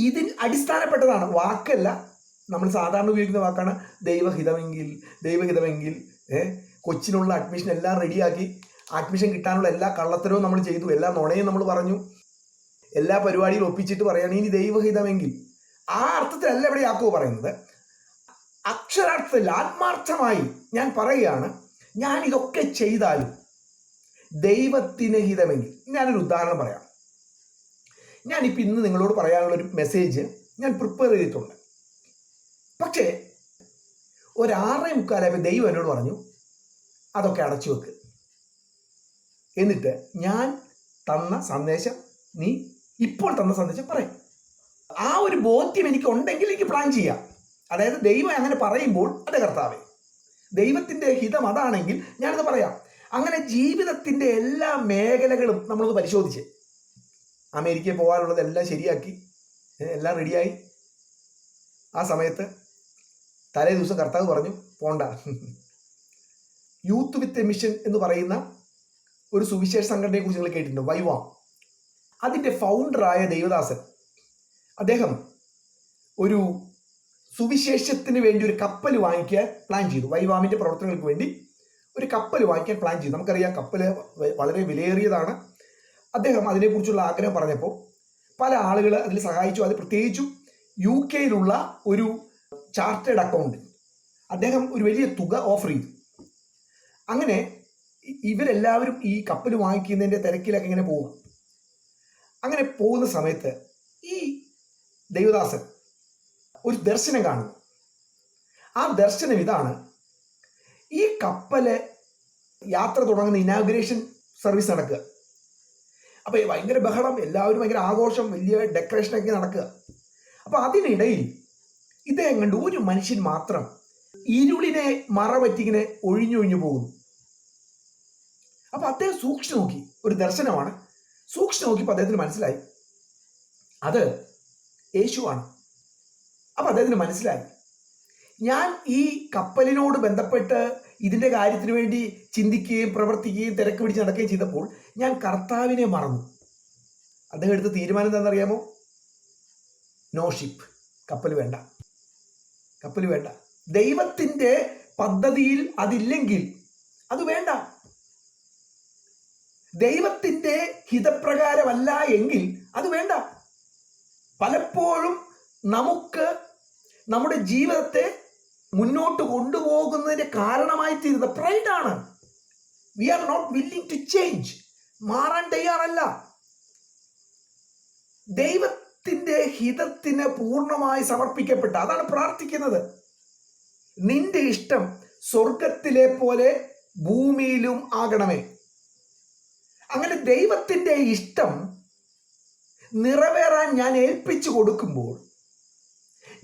ഇതിൽ അടിസ്ഥാനപ്പെട്ടതാണ്. വാക്കല്ല, നമ്മൾ സാധാരണ ഉപയോഗിക്കുന്ന വാക്കാണ് ദൈവഹിതമെങ്കിൽ. കൊച്ചിനുള്ള അഡ്മിഷൻ എല്ലാം റെഡിയാക്കി, അഡ്മിഷൻ കിട്ടാനുള്ള എല്ലാ കള്ളത്തരവും നമ്മൾ ചെയ്തു, എല്ലാ നുണയും നമ്മൾ പറഞ്ഞു, എല്ലാ പരിപാടികളും ഒപ്പിച്ചിട്ട് പറയാണ് ഇനി ദൈവഹിതമെങ്കിൽ. ആ അർത്ഥത്തിലല്ല ഇവിടെ യാക്കോബ് പറയുന്നത്. അക്ഷരാർത്ഥത്തിൽ ആത്മാർത്ഥമായി ഞാൻ പറയുകയാണ്, ഞാൻ ഇതൊക്കെ ചെയ്താലും ദൈവത്തിന് ഹിതമെങ്കിൽ. ഞാനൊരു ഉദാഹരണം പറയാം. ഞാനിപ്പോൾ ഇന്ന് നിങ്ങളോട് പറയാനുള്ളൊരു മെസ്സേജ് ഞാൻ പ്രിപ്പയർ ചെയ്തിട്ടുണ്ട്. പക്ഷേ 6:45 ദൈവം എന്നോട് പറഞ്ഞു അതൊക്കെ അടച്ചു വെക്ക്, എന്നിട്ട് ഞാൻ തന്ന സന്ദേശം നീ ഇപ്പോൾ തന്ന സന്ദേശം പറയും. ആ ഒരു ബോധ്യം എനിക്ക് ഉണ്ടെങ്കിൽ എനിക്ക് പ്ലാൻ ചെയ്യാം. അതായത് ദൈവം അങ്ങനെ പറയുമ്പോൾ അത് കർത്താവേ, ദൈവത്തിൻ്റെ ഹിതം അതാണെങ്കിൽ ഞാനത് പറയാം. അങ്ങനെ ജീവിതത്തിൻ്റെ എല്ലാ മേഖലകളും നമ്മളത് പരിശോധിച്ച് അമേരിക്കയിൽ പോകാനുള്ളതെല്ലാം ശരിയാക്കി, എല്ലാം റെഡിയായി. ആ സമയത്ത് തലേ ദിവസം കർത്താവ് പറഞ്ഞു പോണ്ട. യൂത്ത് വിത്ത് മിഷൻ എന്ന് പറയുന്ന ഒരു സുവിശേഷ സംഘടനയെ കുറിച്ച് നിങ്ങൾ കേട്ടിട്ടുണ്ടോ? വൈവാം. അതിൻ്റെ ഫൗണ്ടറായ ദേവദാസൻ, അദ്ദേഹം ഒരു സുവിശേഷത്തിന് വേണ്ടി ഒരു കപ്പൽ വാങ്ങിക്കാൻ പ്ലാൻ ചെയ്തു. വൈവാമിൻ്റെ പ്രവർത്തനങ്ങൾക്ക് വേണ്ടി ഒരു കപ്പൽ വാങ്ങിക്കാൻ പ്ലാൻ ചെയ്തു. നമുക്കറിയാം കപ്പൽ വളരെ വിലയേറിയതാണ്. അദ്ദേഹം അതിനെക്കുറിച്ചുള്ള ആഗ്രഹം പറഞ്ഞപ്പോൾ പല ആളുകൾ അതിൽ സഹായിച്ചു. അത് പ്രത്യേകിച്ചും UK ഒരു ചാർട്ടേഡ് അക്കൗണ്ട് അദ്ദേഹം ഒരു വലിയ തുക ഓഫർ ചെയ്തു. അങ്ങനെ ഇവരെല്ലാവരും ഈ കപ്പൽ വാങ്ങിക്കുന്നതിൻ്റെ തിരക്കിലൊക്കെ ഇങ്ങനെ പോകും. അങ്ങനെ പോകുന്ന സമയത്ത് ഈ ദേവദാസൻ ഒരു ദർശനം കാണുന്നു. ആ ദർശനം ഇതാണ്: ഈ കപ്പല് യാത്ര തുടങ്ങുന്ന ഇനാഗുറേഷൻ സർവീസ് നടക്കുക. അപ്പോൾ ഭയങ്കര ബഹളം, എല്ലാവരും ഭയങ്കര ആഘോഷം, വലിയ ഡെക്കറേഷനൊക്കെ നടക്കുക. അപ്പോൾ അതിനിടയിൽ ഇദ്ദേഹം കണ്ട് ഒരു മനുഷ്യൻ മാത്രം ഇരുളിനെ മറപറ്റിങ്ങനെ ഒഴിഞ്ഞൊഴിഞ്ഞു പോകുന്നു. അപ്പോൾ അദ്ദേഹം സൂക്ഷിച്ചു നോക്കി. ഒരു ദർശനമാണ്. സൂക്ഷിച്ചു നോക്കിയപ്പോൾ അദ്ദേഹത്തിന് മനസ്സിലായി അത് യേശുവാണ്. അപ്പോൾ അദ്ദേഹത്തിന് മനസ്സിലായി, ഞാൻ ഈ കപ്പലിനോട് ബന്ധപ്പെട്ട് ഇതിൻ്റെ കാര്യത്തിന് വേണ്ടി ചിന്തിക്കുകയും പ്രവർത്തിക്കുകയും തിരക്ക് പിടിച്ച് നടക്കുകയും ചെയ്തപ്പോൾ ഞാൻ കർത്താവിനെ മറന്നു. അദ്ദേഹം എടുത്ത തീരുമാനം എന്താണെന്നറിയാമോ? നോ ഷിപ്പ്, കപ്പൽ വേണ്ട. ദൈവത്തിൻ്റെ പദ്ധതിയിൽ അതില്ലെങ്കിൽ അത് വേണ്ട. ദൈവത്തിൻ്റെ ഹിതപ്രകാരമല്ല എങ്കിൽ അത് വേണ്ട. പലപ്പോഴും നമുക്ക് നമ്മുടെ ജീവിതത്തെ മുന്നോട്ട് കൊണ്ടുപോകുന്നതിന് കാരണമായി തീരുന്നത് പ്രൈഡാണ്. We are not willing to change. മാറാൻ തയ്യാറല്ല. ദൈവത്തിൻ്റെ ഹിതത്തിന് പൂർണ്ണമായി സമർപ്പിക്കപ്പെട്ട, അതാണ് പ്രാർത്ഥിക്കുന്നത്. നിന്റെ ഇഷ്ടം സ്വർഗത്തിലെ പോലെ ഭൂമിയിലും ആകണമേ. അങ്ങനെ ദൈവത്തിൻ്റെ ഇഷ്ടം നിറവേറാൻ ഞാൻ ഏൽപ്പിച്ചു കൊടുക്കുമ്പോൾ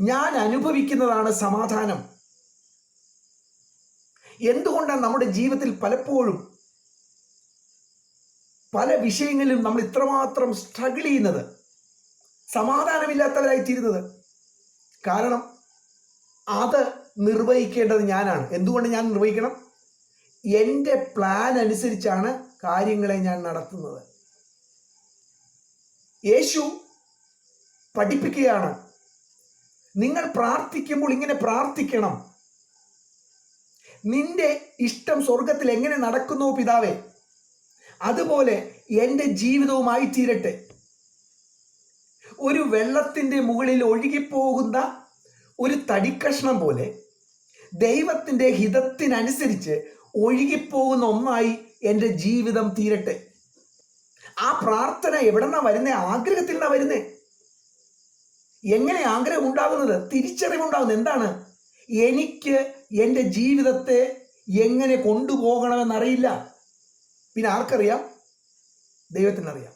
ഞാൻ അനുഭവിക്കുന്നതാണ് സമാധാനം. എന്തുകൊണ്ടാണ് നമ്മുടെ ജീവിതത്തിൽ പലപ്പോഴും പല വിഷയങ്ങളിലും നമ്മൾ ഇത്രമാത്രം സ്ട്രഗിൾ ചെയ്യുന്നത്, സമാധാനമില്ലാത്തവരായിത്തീരുന്നത്? കാരണം അത് നിർവഹിക്കേണ്ടത് ഞാനാണ്. എന്തുകൊണ്ട് ഞാൻ നിർവഹിക്കണം? എൻ്റെ പ്ലാൻ അനുസരിച്ചാണ് കാര്യങ്ങളെ ഞാൻ നടത്തുന്നത്. യേശു പഠിപ്പിക്കുകയാണ്, നിങ്ങൾ പ്രാർത്ഥിക്കുമ്പോൾ ഇങ്ങനെ പ്രാർത്ഥിക്കണം, നിന്റെ ഇഷ്ടം സ്വർഗത്തിൽ എങ്ങനെ നടക്കുന്നോ പിതാവേ, അതുപോലെ എൻ്റെ ജീവിതവുമായി തീരട്ടെ. ഒരു വെള്ളത്തിൻ്റെ മുകളിൽ ഒഴുകിപ്പോകുന്ന ഒരു തടിക്കഷ്ണം പോലെ ദൈവത്തിൻ്റെ ഹിതത്തിനനുസരിച്ച് ഒഴുകിപ്പോകുന്ന ഒന്നായി എൻ്റെ ജീവിതം തീരട്ടെ. ആ പ്രാർത്ഥന എവിടെ നിന്നാണ് വരുന്നത്? ആഗ്രഹത്തിൽ നിന്നാണ് വരുന്നത്. എങ്ങനെ ആഗ്രഹം ഉണ്ടാകുന്നത്? തിരിച്ചറിവുണ്ടാകുന്നത്. എന്താണ്? എനിക്ക് എൻ്റെ ജീവിതത്തെ എങ്ങനെ കൊണ്ടുപോകണമെന്നറിയില്ല. പിന്നെ ആർക്കറിയാം? ദൈവത്തിനറിയാം.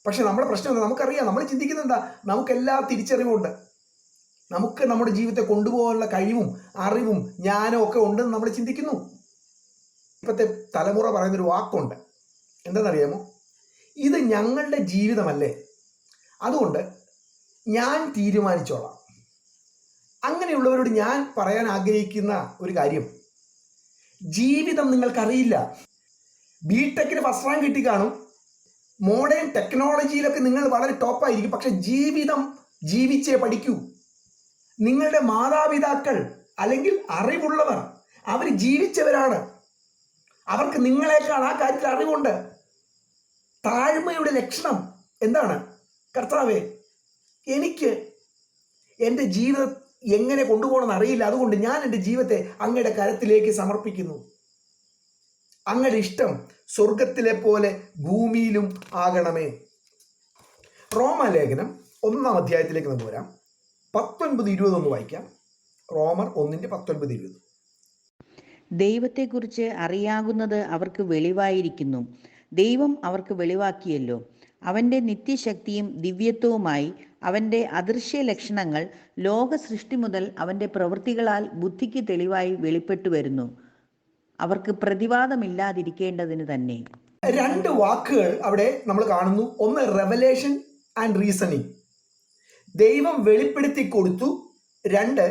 പക്ഷെ നമ്മുടെ പ്രശ്നം എന്താ? നമുക്കറിയാം. നമ്മൾ ചിന്തിക്കുന്നത് എന്താ? നമുക്കെല്ലാ തിരിച്ചറിവുമുണ്ട്. നമുക്ക് നമ്മുടെ ജീവിതത്തെ കൊണ്ടുപോകാനുള്ള കഴിവും അറിവും ജ്ഞാനവും ഒക്കെ ഉണ്ടെന്ന് നമ്മൾ ചിന്തിക്കുന്നു. ഇപ്പോഴത്തെ തലമുറ പറയുന്നൊരു വാക്കുണ്ട്, എന്താണെന്നറിയാമോ? ഇത് ഞങ്ങളുടെ ജീവിതമല്ലേ, അതുകൊണ്ട് ഞാൻ തീരുമാനിച്ചോളാം. അങ്ങനെയുള്ളവരോട് ഞാൻ പറയാൻ ആഗ്രഹിക്കുന്ന ഒരു കാര്യം, ജീവിതം നിങ്ങൾക്കറിയില്ല. ബിടെക്കിന് ഫസ്റ്റ് റാങ്ക് കിട്ടി കാണും, മോഡേൺ ടെക്നോളജിയിലൊക്കെ നിങ്ങൾ വളരെ ടോപ്പായിരിക്കും, പക്ഷെ ജീവിതം ജീവിച്ചേ പഠിക്കൂ. നിങ്ങളുടെ മാതാപിതാക്കൾ അല്ലെങ്കിൽ അറിവുള്ളവർ, അവർ ജീവിച്ചവരാണ്. അവർക്ക് നിങ്ങളെക്കാൾ ആ കാര്യത്തിൽ അറിവുണ്ട്. താഴ്മയുടെ ലക്ഷണം എന്താണ്? കർത്താവേ, എനിക്ക് എൻ്റെ ജീവിതം എങ്ങനെ കൊണ്ടുപോകണമെന്ന് അറിയില്ല, അതുകൊണ്ട് ഞാൻ എൻ്റെ ജീവിതത്തെ അങ്ങയുടെ കരത്തിലേക്ക് സമർപ്പിക്കുന്നു. അങ്ങയുടെ ഇഷ്ടം സ്വർഗത്തിലെ പോലെ ഭൂമിയിലും ആകണമേ. റോമാലേഖനം 1-ാം അധ്യായത്തിലേക്ക് നമുക്ക് വരാം. 19-20 ഒന്ന് വായിക്കാം. റോമർ 1:19-20. ദൈവത്തെക്കുറിച്ച് അറിയാകുന്നത് അവർക്ക് വെളിവായിരിക്കുന്നു. ദൈവം അവർക്ക് വെളിവാക്കിയല്ലോ. അവൻ്റെ നിത്യശക്തിയും ദിവ്യത്വവുമായി അവൻ്റെ അദൃശ്യ ലക്ഷണങ്ങൾ ലോക സൃഷ്ടി മുതൽ അവൻ്റെ പ്രവൃത്തികളാൽ ബുദ്ധിക്ക് തെളിവായി വെളിപ്പെട്ടു വരുന്നു. അവർക്ക് പ്രതിവാദമില്ലാതിരിക്കേണ്ടതിന് തന്നെ. 2 വാക്കുകൾ അവിടെ നമ്മൾ കാണുന്നു. ഒന്ന് റെവലേഷൻ ആൻഡ് റീസണിങ്, ദൈവം വെളിപ്പെടുത്തി കൊടുത്തു. 2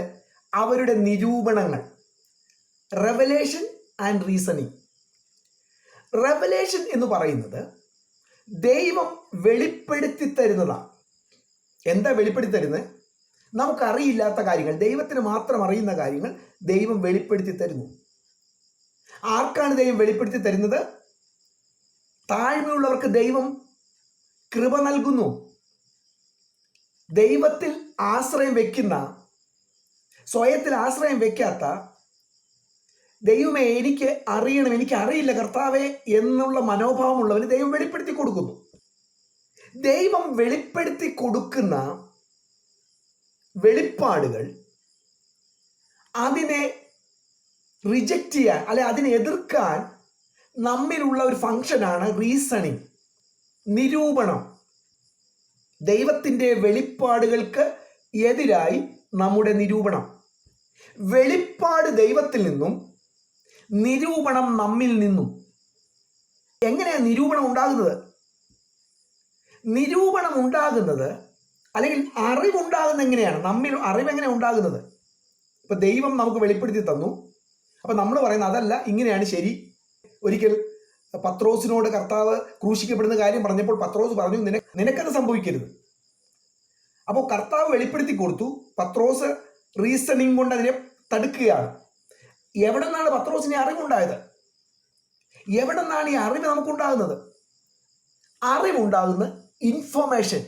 അവരുടെ നിരൂപണങ്ങൾ. Revelation and reasoning. റെവലേഷൻ എന്ന് പറയുന്നത് ദൈവം വെളിപ്പെടുത്തി തരുന്നതാണ്. എന്താ വെളിപ്പെടുത്തി തരുന്നത്? നമുക്കറിയില്ലാത്ത കാര്യങ്ങൾ, ദൈവത്തിന് മാത്രം അറിയുന്ന കാര്യങ്ങൾ ദൈവം വെളിപ്പെടുത്തി തരുന്നു. ആർക്കാണ് ദൈവം വെളിപ്പെടുത്തി തരുന്നത്? താഴ്മയുള്ളവർക്ക് ദൈവം കൃപ നൽകുന്നു. ദൈവത്തിൽ ആശ്രയം വെക്കുന്ന, സ്വയത്തിൽ ആശ്രയം വെക്കാത്ത, ദൈവമേ എനിക്ക് അറിയണം, എനിക്ക് അറിയില്ല കർത്താവേ എന്നുള്ള മനോഭാവമുള്ളവന് ദൈവം വെളിപ്പെടുത്തി കൊടുക്കുന്നു. ദൈവം വെളിപ്പെടുത്തി കൊടുക്കുന്ന വെളിപ്പാടുകൾ അതിനെ റിജക്റ്റ് ചെയ്യാൻ, അല്ലെ അതിനെ എതിർക്കാൻ നമ്മിലുള്ള ഒരു ഫങ്ഷനാണ് റീസണിങ്, നിരൂപണം. ദൈവത്തിൻ്റെ വെളിപ്പാടുകൾക്ക് എതിരായി നമ്മുടെ നിരൂപണം. വെളിപ്പാട് ദൈവത്തിൽ നിന്നും, നിരൂപണം നമ്മിൽ നിന്നും. എങ്ങനെയാണ് നിരൂപണം ഉണ്ടാകുന്നത്? നിരൂപണം ഉണ്ടാകുന്നത്, അല്ലെങ്കിൽ അറിവുണ്ടാകുന്നത് എങ്ങനെയാണ്? നമ്മിൽ അറിവെങ്ങനെ ഉണ്ടാകുന്നത്? ഇപ്പം ദൈവം നമുക്ക് വെളിപ്പെടുത്തി തന്നു, അപ്പം നമ്മൾ പറയുന്നത് അതല്ല, ഇങ്ങനെയാണ് ശരി. ഒരിക്കൽ പത്രോസിനോട് കർത്താവ് ക്രൂശിക്കപ്പെടുന്ന കാര്യം പറഞ്ഞപ്പോൾ പത്രോസ് പറഞ്ഞു, നിനക്കത് സംഭവിക്കരുത്. അപ്പോൾ കർത്താവ് വെളിപ്പെടുത്തി കൊടുത്തു. പത്രോസ് റീസണിങ് കൊണ്ട് അതിനെ തടുക്കുകയാണ്. എവിടെ നിന്നാണ് പത്രോസിന് അറിവുണ്ടായത്? എവിടെ നിന്നാണ് ഈ അറിവ് നമുക്കുണ്ടാകുന്നത്? അറിവുണ്ടാകുന്ന ഇൻഫർമേഷൻ,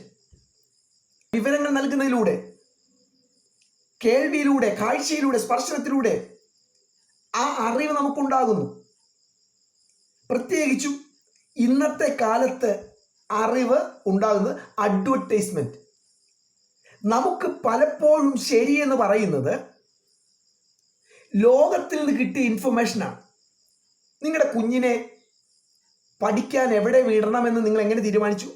വിവരങ്ങൾ നൽകുന്നതിലൂടെ, കേൾവിയിലൂടെ, കാഴ്ചയിലൂടെ, സ്പർശനത്തിലൂടെ ആ അറിവ് നമുക്കുണ്ടാകുന്നു. പ്രത്യേകിച്ചും ഇന്നത്തെ കാലത്ത് അറിവ് ഉണ്ടാകുന്നത് അഡ്വർടൈസ്മെന്റ്. നമുക്ക് പലപ്പോഴും ശരിയെന്ന് പറയുന്നത് ലോകത്തിൽ നിന്ന് കിട്ടിയ ഇൻഫർമേഷനാണ്. നിങ്ങളുടെ കുഞ്ഞിനെ പഠിക്കാൻ എവിടെ വിടണമെന്ന് നിങ്ങൾ എങ്ങനെ തീരുമാനിച്ചു?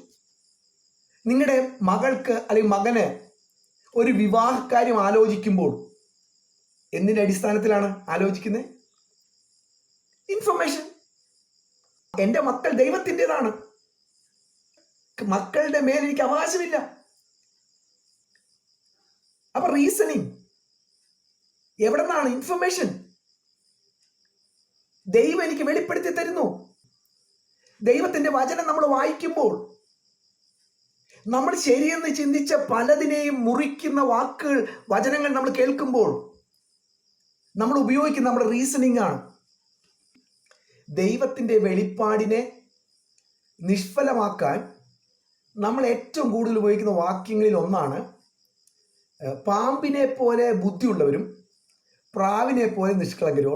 നിങ്ങളുടെ മകൾക്ക് അല്ലെങ്കിൽ മകന് ഒരു വിവാഹകാര്യം ആലോചിക്കുമ്പോൾ എന്തിൻ്റെ അടിസ്ഥാനത്തിലാണ് ആലോചിക്കുന്നത്? ഇൻഫർമേഷൻ. എൻ്റെ മക്കൾ ദൈവത്തിൻ്റെതാണ്, മക്കളുടെ മേൽ എനിക്ക് അവകാശമില്ല. അപ്പൊ റീസണിങ് എവിടെ നിന്നാണ്? ഇൻഫർമേഷൻ. ദൈവം എനിക്ക് വെളിപ്പെടുത്തി തരുന്നു. ദൈവത്തിന്റെ വചനം നമ്മൾ വായിക്കുമ്പോൾ നമ്മൾ ശരിയെന്ന് ചിന്തിച്ച പലതിനെയും മുറിക്കുന്ന വാക്കുകൾ, വചനങ്ങൾ നമ്മൾ കേൾക്കുമ്പോൾ നമ്മൾ ഉപയോഗിക്കുന്ന നമ്മുടെ റീസണിങ് ആണ്. ദൈവത്തിന്റെ വെളിപ്പാടിനെ നിഷ്ഫലമാക്കാൻ നമ്മൾ ഏറ്റവും കൂടുതൽ ഉപയോഗിക്കുന്ന വാക്യങ്ങളിൽ ഒന്നാണ് പാമ്പിനെ പോലെ ബുദ്ധിയുള്ളവരും പ്രാവിനെ പോലെ നിഷ്കളങ്കരോ.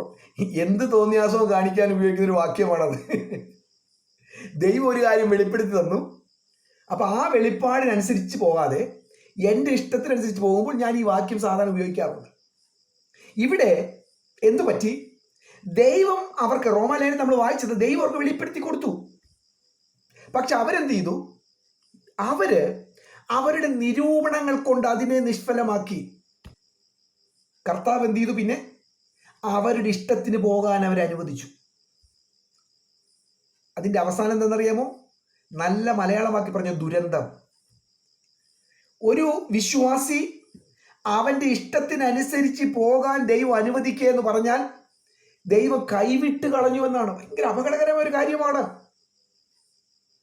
എന്ത് തോന്നിയാസവും കാണിക്കാൻ ഉപയോഗിക്കുന്ന ഒരു വാക്യമാണത്. ദൈവം ഒരു കാര്യം വെളിപ്പെടുത്തി തന്നു, അപ്പൊ ആ വെളിപ്പാടിനനുസരിച്ച് പോകാതെ എൻ്റെ ഇഷ്ടത്തിനനുസരിച്ച് പോകുമ്പോൾ ഞാൻ ഈ വാക്യം സാധാരണ ഉപയോഗിക്കാറുണ്ട്. ഇവിടെ എന്തു പറ്റി? ദൈവം അവർക്ക്, റോമാലേഖനം നമ്മൾ വായിച്ചത്, ദൈവം അവർക്ക് വെളിപ്പെടുത്തി കൊടുത്തു. പക്ഷെ അവരെന്ത് ചെയ്തു? അവരുടെ നിരൂപണങ്ങൾ കൊണ്ട് അതിനെ നിഷ്ഫലമാക്കി. കർത്താവ് എന്ത് ചെയ്തു? പിന്നെ അവരുടെ ഇഷ്ടത്തിന് പോകാൻ അവരെ അനുവദിച്ചു. അതിന്റെ അവസാനം എന്തെന്നറിയാമോ? നല്ല മലയാളമാക്കി പറഞ്ഞ ദുരന്തം. ഒരു വിശ്വാസി അവന്റെ ഇഷ്ടത്തിനനുസരിച്ച് പോകാൻ ദൈവം അനുവദിക്കുക എന്ന് പറഞ്ഞാൽ ദൈവം കൈവിട്ട് കളഞ്ഞു എന്നാണ്. ഭയങ്കര അപകടകരമായ ഒരു കാര്യമാണ്.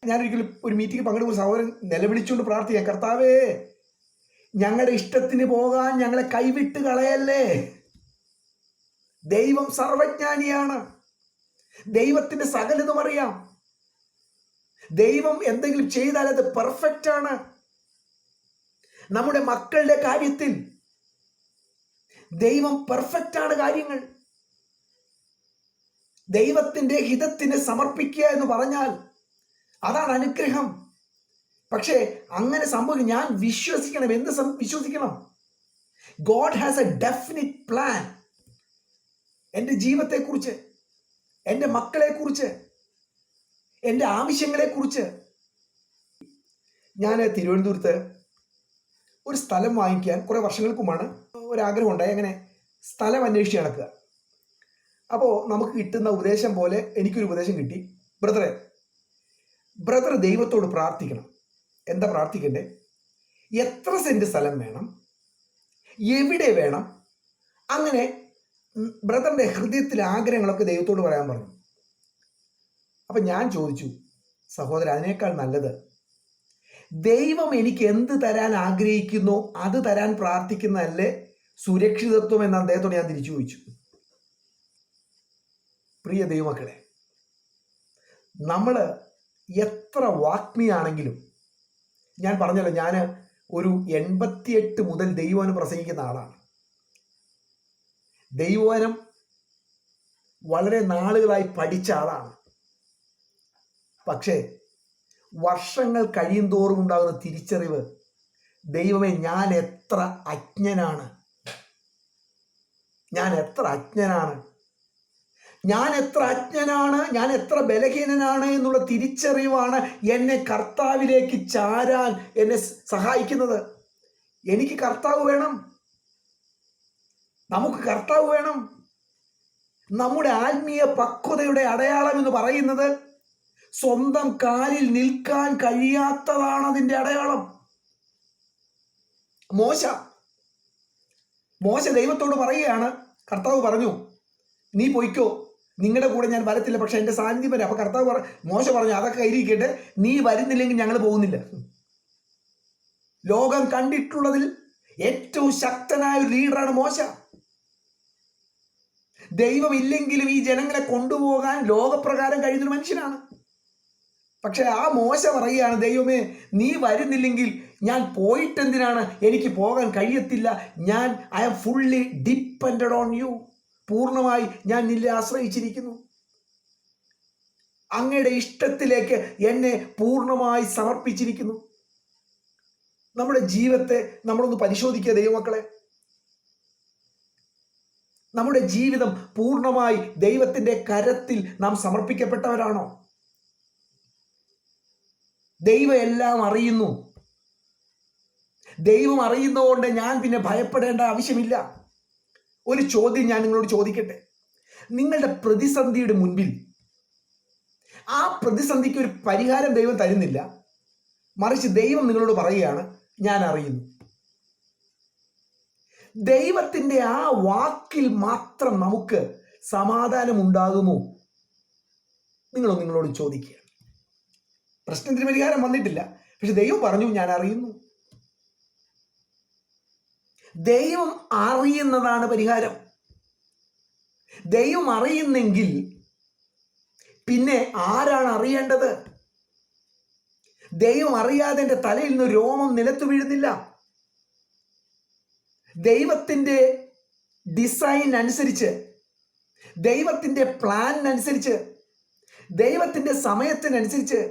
ഞാനൊരിക്കലും ഒരു മീറ്റിംഗ് പങ്കെടുക്കുന്ന സഹോദരൻ നിലവിളിച്ചുകൊണ്ട് പ്രാർത്ഥിക്കാം, കർത്താവേ ഞങ്ങളുടെ ഇഷ്ടത്തിന് പോകാൻ ഞങ്ങളെ കൈവിട്ട് കളയല്ലേ. ദൈവം സർവജ്ഞാനിയാണ്. ദൈവത്തിന്റെ സകലതും അറിയാം. ദൈവം എന്തെങ്കിലും ചെയ്താൽ അത് പെർഫെക്റ്റ് ആണ്. നമ്മുടെ മക്കളുടെ കാര്യത്തിൽ ദൈവം പെർഫെക്റ്റ് ആണ്. കാര്യങ്ങൾ ദൈവത്തിന്റെ ഹിതത്തിന് സമർപ്പിക്കുക എന്ന് പറഞ്ഞാൽ അതാണ് അനുഗ്രഹം. പക്ഷേ അങ്ങനെ സംഭവിക്കും. ഞാൻ വിശ്വസിക്കണം. എന്ത് വിശ്വസിക്കണം? God has A definite plan. എൻ്റെ ജീവിതത്തെക്കുറിച്ച്, എൻ്റെ മക്കളെക്കുറിച്ച്, എൻ്റെ ആവശ്യങ്ങളെക്കുറിച്ച്. ഞാൻ തിരുവനന്തപുരത്ത് ഒരു സ്ഥലം വാങ്ങിക്കാൻ കുറേ വർഷങ്ങൾക്ക് മുമ്പാണ് ഒരാഗ്രഹം ഉണ്ടായി. അങ്ങനെ സ്ഥലം അന്വേഷിച്ച് നടക്കുക. അപ്പോൾ നമുക്ക് കിട്ടുന്ന ഉപദേശം പോലെ എനിക്കൊരു ഉപദേശം കിട്ടി. ബ്രദർ ദൈവത്തോട് പ്രാർത്ഥിക്കണം. എന്താ പ്രാർത്ഥിക്കണ്ടേ? എത്ര സെന്റ് സ്ഥലം വേണം, എവിടെ വേണം, അങ്ങനെ ബ്രദറിന്റെ ഹൃദയത്തിലെ ആഗ്രഹങ്ങളൊക്കെ ദൈവത്തോട് പറയാൻ പറഞ്ഞു. അപ്പൊ ഞാൻ ചോദിച്ചു, സഹോദരൻ, അതിനേക്കാൾ നല്ലത് ദൈവം എനിക്ക് എന്ത് തരാൻ ആഗ്രഹിക്കുന്നോ അത് തരാൻ പ്രാർത്ഥിക്കുന്നതല്ലേ സുരക്ഷിതത്വം എന്ന് അദ്ദേഹത്തോട് ഞാൻ തിരിച്ചു ചോദിച്ചു. പ്രിയ ദൈവമക്കളെ, നമ്മൾ എത്ര വാഗ്മിയാണെങ്കിലും, ഞാൻ പറഞ്ഞല്ലോ, ഞാൻ ഒരു 88 മുതൽ ദൈവവചനം പ്രസംഗിക്കുന്ന ആളാണ്. ദൈവവചനം വളരെ നാളുകളായി പഠിച്ച ആളാണ്. പക്ഷേ വർഷങ്ങൾ കഴിയും തോറും ഉണ്ടാകുന്ന തിരിച്ചറിവ്, ദൈവമേ ഞാൻ എത്ര അജ്ഞനാണ്, ഞാൻ എത്ര ബലഹീനനാണ് എന്നുള്ള തിരിച്ചറിവാണ് എന്നെ കർത്താവിലേക്ക് ചാരാൻ എന്നെ സഹായിക്കുന്നത്. എനിക്ക് കർത്താവ് വേണം, നമുക്ക് കർത്താവ് വേണം. നമ്മുടെ ആത്മീയ പക്വതയുടെ അടയാളം എന്ന് പറയുന്നത് സ്വന്തം കാലിൽ നിൽക്കാൻ കഴിയാത്തതാണ് അതിൻ്റെ അടയാളം. മോശ ദൈവത്തോട് പറയുകയാണ്, കർത്താവ് പറഞ്ഞു നീ പൊയ്ക്കോ, നിങ്ങളുടെ കൂടെ ഞാൻ വരത്തില്ല, പക്ഷെ എൻ്റെ സാന്നിധ്യം വരും. അപ്പൊ കർത്താവ് മോശ പറഞ്ഞു, അതൊക്കെ കയ്യിരിക്കട്ടെ, നീ വരുന്നില്ലെങ്കിൽ ഞങ്ങൾ പോകുന്നില്ല. ലോകം കണ്ടിട്ടുള്ളതിൽ ഏറ്റവും ശക്തനായ ഒരു ലീഡറാണ് മോശ. ദൈവമില്ലെങ്കിലും ഈ ജനങ്ങളെ കൊണ്ടുപോകാൻ ലോകപ്രകാരം കഴിയുന്നൊരു മനുഷ്യനാണ്. പക്ഷെ ആ മോശ പറയുകയാണ്, ദൈവമേ നീ വരുന്നില്ലെങ്കിൽ ഞാൻ പോയിട്ടെന്തിനാണ്, എനിക്ക് പോകാൻ കഴിയത്തില്ല, I am fully depended on you, പൂർണ്ണമായി ഞാൻ നിന്നെ ആശ്രയിച്ചിരിക്കുന്നു, അങ്ങയുടെ ഇഷ്ടത്തിലേക്ക് എന്നെ പൂർണ്ണമായി സമർപ്പിച്ചിരിക്കുന്നു. നമ്മുടെ ജീവിതത്തെ നമ്മളൊന്ന് പരിശോധിക്കുക ദൈവമക്കളെ. നമ്മുടെ ജീവിതം പൂർണ്ണമായി ദൈവത്തിന്റെ കരത്തിൽ നാം സമർപ്പിക്കപ്പെട്ടവരാണോ? ദൈവം എല്ലാം അറിയുന്നു. ദൈവം അറിയുന്നതുകൊണ്ട് ഞാൻ പിന്നെ ഭയപ്പെടേണ്ട ആവശ്യമില്ല. ഒരു ചോദ്യം ഞാൻ നിങ്ങളോട് ചോദിക്കട്ടെ. നിങ്ങളുടെ പ്രതിസന്ധിയുടെ മുൻപിൽ ആ പ്രതിസന്ധിക്ക് ഒരു പരിഹാരം ദൈവം തരുന്നില്ല, മറിച്ച് ദൈവം നിങ്ങളോട് പറയുകയാണ്, ഞാൻ അറിയുന്നു. ദൈവത്തിന്റെ ആ വാക്കിൽ മാത്രം നമുക്ക് സമാധാനം ഉണ്ടാകുമോ? നിങ്ങളോട് ചോദിക്കുക. പ്രശ്നത്തിന് പരിഹാരം വന്നിട്ടില്ല, പക്ഷെ ദൈവം പറഞ്ഞു, ഞാൻ അറിയുന്നു. ദൈവം അറിയുന്നതാണ് പരിഹാരം. ദൈവം അറിയുന്നെങ്കിൽ പിന്നെ ആരാണ് അറിയേണ്ടത്? ദൈവം അറിയാതെ എൻ്റെ തലയിൽ നിന്ന് രോമം നിലത്ത് വീഴുന്നില്ല. ദൈവത്തിൻ്റെ ഡിസൈൻ അനുസരിച്ച്, ദൈവത്തിൻ്റെ പ്ലാനിനനുസരിച്ച്, ദൈവത്തിൻ്റെ സമയത്തിനനുസരിച്ച്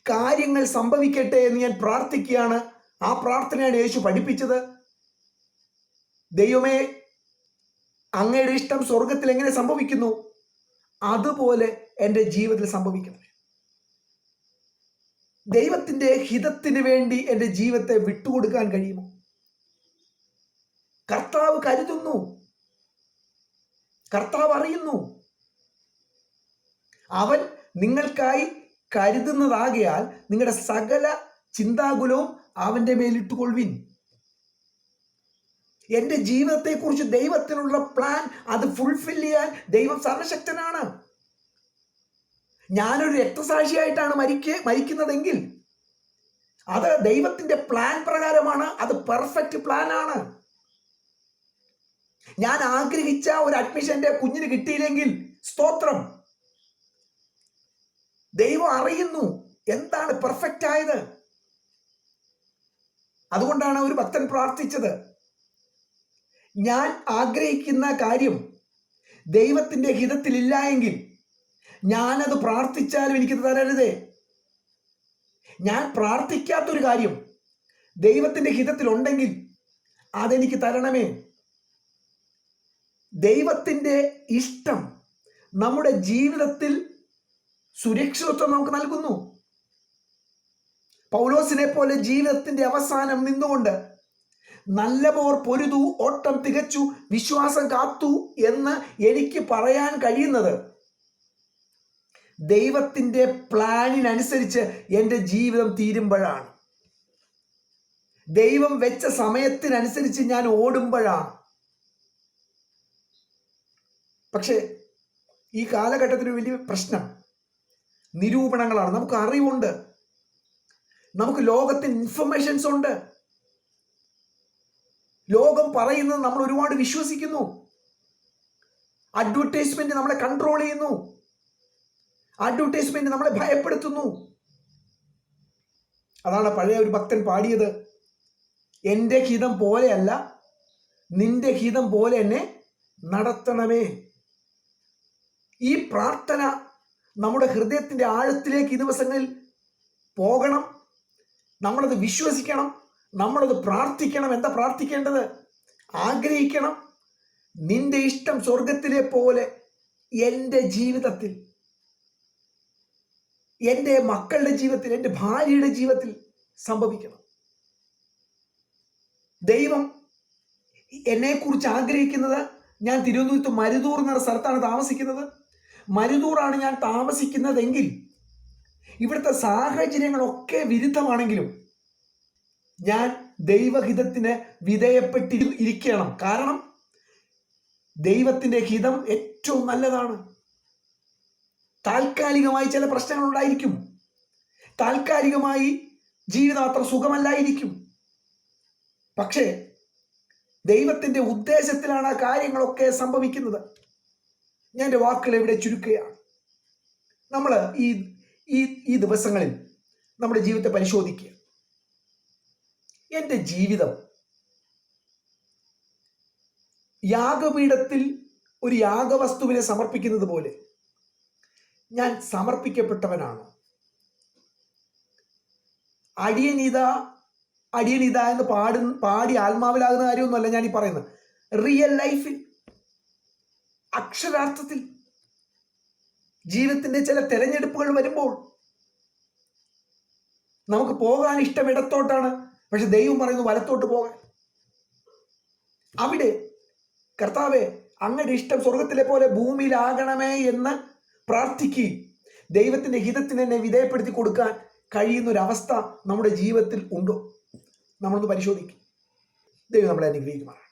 കാര്യങ്ങൾ സംഭവിക്കട്ടെ എന്ന് ഞാൻ പ്രാർത്ഥിക്കുകയാണ്. ആ പ്രാർത്ഥനയാണ് യേശു പഠിപ്പിച്ചത്. ദൈവമേ, അങ്ങയുടെ ഇഷ്ടം സ്വർഗത്തിൽ എങ്ങനെ സംഭവിക്കുന്നു അതുപോലെ എൻ്റെ ജീവിതത്തിൽ സംഭവിക്കണം. ദൈവത്തിൻ്റെ ഹിതത്തിന് വേണ്ടി എൻ്റെ ജീവിതത്തെ വിട്ടുകൊടുക്കാൻ കഴിയുമോ? കർത്താവ് കരുതുന്നു, കർത്താവ് അറിയുന്നു. അവൻ നിങ്ങൾക്കായി കരുതുന്നതാകയാൽ നിങ്ങളുടെ സകല ചിന്താകുലവും അവൻ്റെ മേലിട്ടുകൊള്ളുവിൻ. എൻ്റെ ജീവിതത്തെക്കുറിച്ച് ദൈവത്തിനുള്ള പ്ലാൻ അത് ഫുൾഫിൽ ചെയ്യാൻ ദൈവം സർവശക്തനാണ്. ഞാനൊരു രക്തസാക്ഷിയായിട്ടാണ് മരിക്കുന്നതെങ്കിൽ അത് ദൈവത്തിൻ്റെ പ്ലാൻ പ്രകാരമാണ്, അത് പെർഫെക്റ്റ് പ്ലാൻ ആണ്. ഞാൻ ആഗ്രഹിച്ച ഒരു അഡ്മിഷൻ എൻ്റെ കുഞ്ഞിന് കിട്ടിയില്ലെങ്കിൽ സ്തോത്രം, ദൈവം അറിയുന്നു എന്താണ് പെർഫെക്റ്റ് ആയത്. അതുകൊണ്ടാണ് ഒരു ഭക്തൻ പ്രാർത്ഥിച്ചത്, ഞാൻ ആഗ്രഹിക്കുന്ന കാര്യം ദൈവത്തിൻ്റെ ഹിതത്തിലില്ല എങ്കിൽ ഞാനത് പ്രാർത്ഥിച്ചാലും എനിക്കത് തരരുതേ. ഞാൻ പ്രാർത്ഥിക്കാത്തൊരു കാര്യം ദൈവത്തിൻ്റെ ഹിതത്തിലുണ്ടെങ്കിൽ അതെനിക്ക് തരണമേ. ദൈവത്തിൻ്റെ ഇഷ്ടം നമ്മുടെ ജീവിതത്തിൽ സുരക്ഷിതത്വം നമുക്ക് നൽകുന്നു. പൗലോസിനെ പോലെ ജീവിതത്തിന്റെ അവസാനം നിന്നുകൊണ്ട് നല്ല പോർ പൊരുതു, ഓട്ടം തികച്ചു, വിശ്വാസം കാത്തു എന്ന് എനിക്ക് പറയാൻ കഴിയുന്നത് ദൈവത്തിന്റെ പ്ലാനിനനുസരിച്ച് എൻ്റെ ജീവിതം തീരുമ്പോഴാണ്, ദൈവം വെച്ച സമയത്തിനനുസരിച്ച് ഞാൻ ഓടുമ്പോഴാണ്. പക്ഷേ ഈ കാലഘട്ടത്തിൽ വലിയ പ്രശ്നം നിരൂപണങ്ങളാണ്. നമുക്ക് അറിവുണ്ട്, നമുക്ക് ലോകത്തിന് ഇൻഫർമേഷൻസ് ഉണ്ട്. ലോകം പറയുന്നത് നമ്മൾ ഒരുപാട് വിശ്വസിക്കുന്നു. അഡ്വർടൈസ്മെന്റ് നമ്മളെ കൺട്രോൾ ചെയ്യുന്നു. അഡ്വർടൈസ്മെന്റ് നമ്മളെ ഭയപ്പെടുത്തുന്നു. അതാണ് പഴയ ഒരു ഭക്തൻ പാടിയത്, എൻ്റെ ഹിതം പോലെയല്ല നിന്റെ ഹിതം പോലെ എന്നെ നടത്തണമേ. ഈ പ്രാർത്ഥന നമ്മുടെ ഹൃദയത്തിന്റെ ആഴത്തിലേക്ക് ഈ ദിവസങ്ങളിൽ പോകണം. നമ്മളത് വിശ്വസിക്കണം, നമ്മളത് പ്രാർത്ഥിക്കണം. എന്താ പ്രാർത്ഥിക്കേണ്ടത്? ആഗ്രഹിക്കണം, നിന്റെ ഇഷ്ടം സ്വർഗത്തിലെ പോലെ എൻ്റെ ജീവിതത്തിൽ, എൻ്റെ മക്കളുടെ ജീവിതത്തിൽ, എൻ്റെ ഭാര്യയുടെ ജീവിതത്തിൽ സംഭവിക്കണം. ദൈവം എന്നെക്കുറിച്ച് ആഗ്രഹിക്കുന്നത്, ഞാൻ തിരുവനന്തപുരത്ത് മരുതൂർ എന്ന സ്ഥലത്താണ് താമസിക്കുന്നത്. മരുതൂറാണ് ഞാൻ താമസിക്കുന്നതെങ്കിൽ ഇവിടുത്തെ സാഹചര്യങ്ങളൊക്കെ വിരുദ്ധമാണെങ്കിലും ഞാൻ ദൈവഹിതത്തിന് വിധേയപ്പെട്ടിരിക്കണം. കാരണം ദൈവത്തിൻ്റെ ഹിതം ഏറ്റവും നല്ലതാണ്. താൽക്കാലികമായി ചില പ്രശ്നങ്ങൾ ഉണ്ടായിരിക്കും, താൽക്കാലികമായി ജീവിതം അത്ര സുഖമല്ലായിരിക്കും. പക്ഷേ ദൈവത്തിൻ്റെ ഉദ്ദേശത്തിലാണ് ആ കാര്യങ്ങളൊക്കെ സംഭവിക്കുന്നത്. ഞാൻ എൻ്റെ വാക്കുകൾ ഇവിടെ ചുരുക്കുകയാണ്. നമ്മൾ ഈ ഈ ഈ ദിവസങ്ങളിൽ നമ്മുടെ ജീവിതത്തെ പരിശോധിക്കുക. എൻ്റെ ജീവിതം യാഗപീഠത്തിൽ ഒരു യാഗവസ്തുവിനെ സമർപ്പിക്കുന്നത് പോലെ ഞാൻ സമർപ്പിക്കപ്പെട്ടവനാണോ? അടിയനിത അടിയനിത എന്ന് പാടി ആത്മാവിലാകുന്ന കാര്യമൊന്നുമല്ല ഞാൻ ഈ പറയുന്നത്. റിയൽ ലൈഫിൽ, അക്ഷരാർത്ഥത്തിൽ ജീവിതത്തിന്റെ ചില തെരഞ്ഞെടുപ്പുകൾ വരുമ്പോൾ നമുക്ക് പോകാൻ ഇഷ്ടം ഇടത്തോട്ടാണ്, പക്ഷെ ദൈവം പറയുന്നു വലത്തോട്ട് പോകാൻ. അവിടെ കർത്താവെ, അങ്ങയുടെ ഇഷ്ടം സ്വർഗത്തിലെ പോലെ ഭൂമിയിലാകണമേ എന്ന് പ്രാർത്ഥിക്കുകയും ദൈവത്തിന്റെ ഹിതത്തിന് എന്നെ വിധേയപ്പെടുത്തി കൊടുക്കാൻ കഴിയുന്ന ഒരു അവസ്ഥ നമ്മുടെ ജീവിതത്തിൽ ഉണ്ടോ? നമ്മളൊന്ന് പരിശോധിക്കും. ദൈവം നമ്മളെ അനുഗ്രഹിക്കുമാറാകട്ടെ.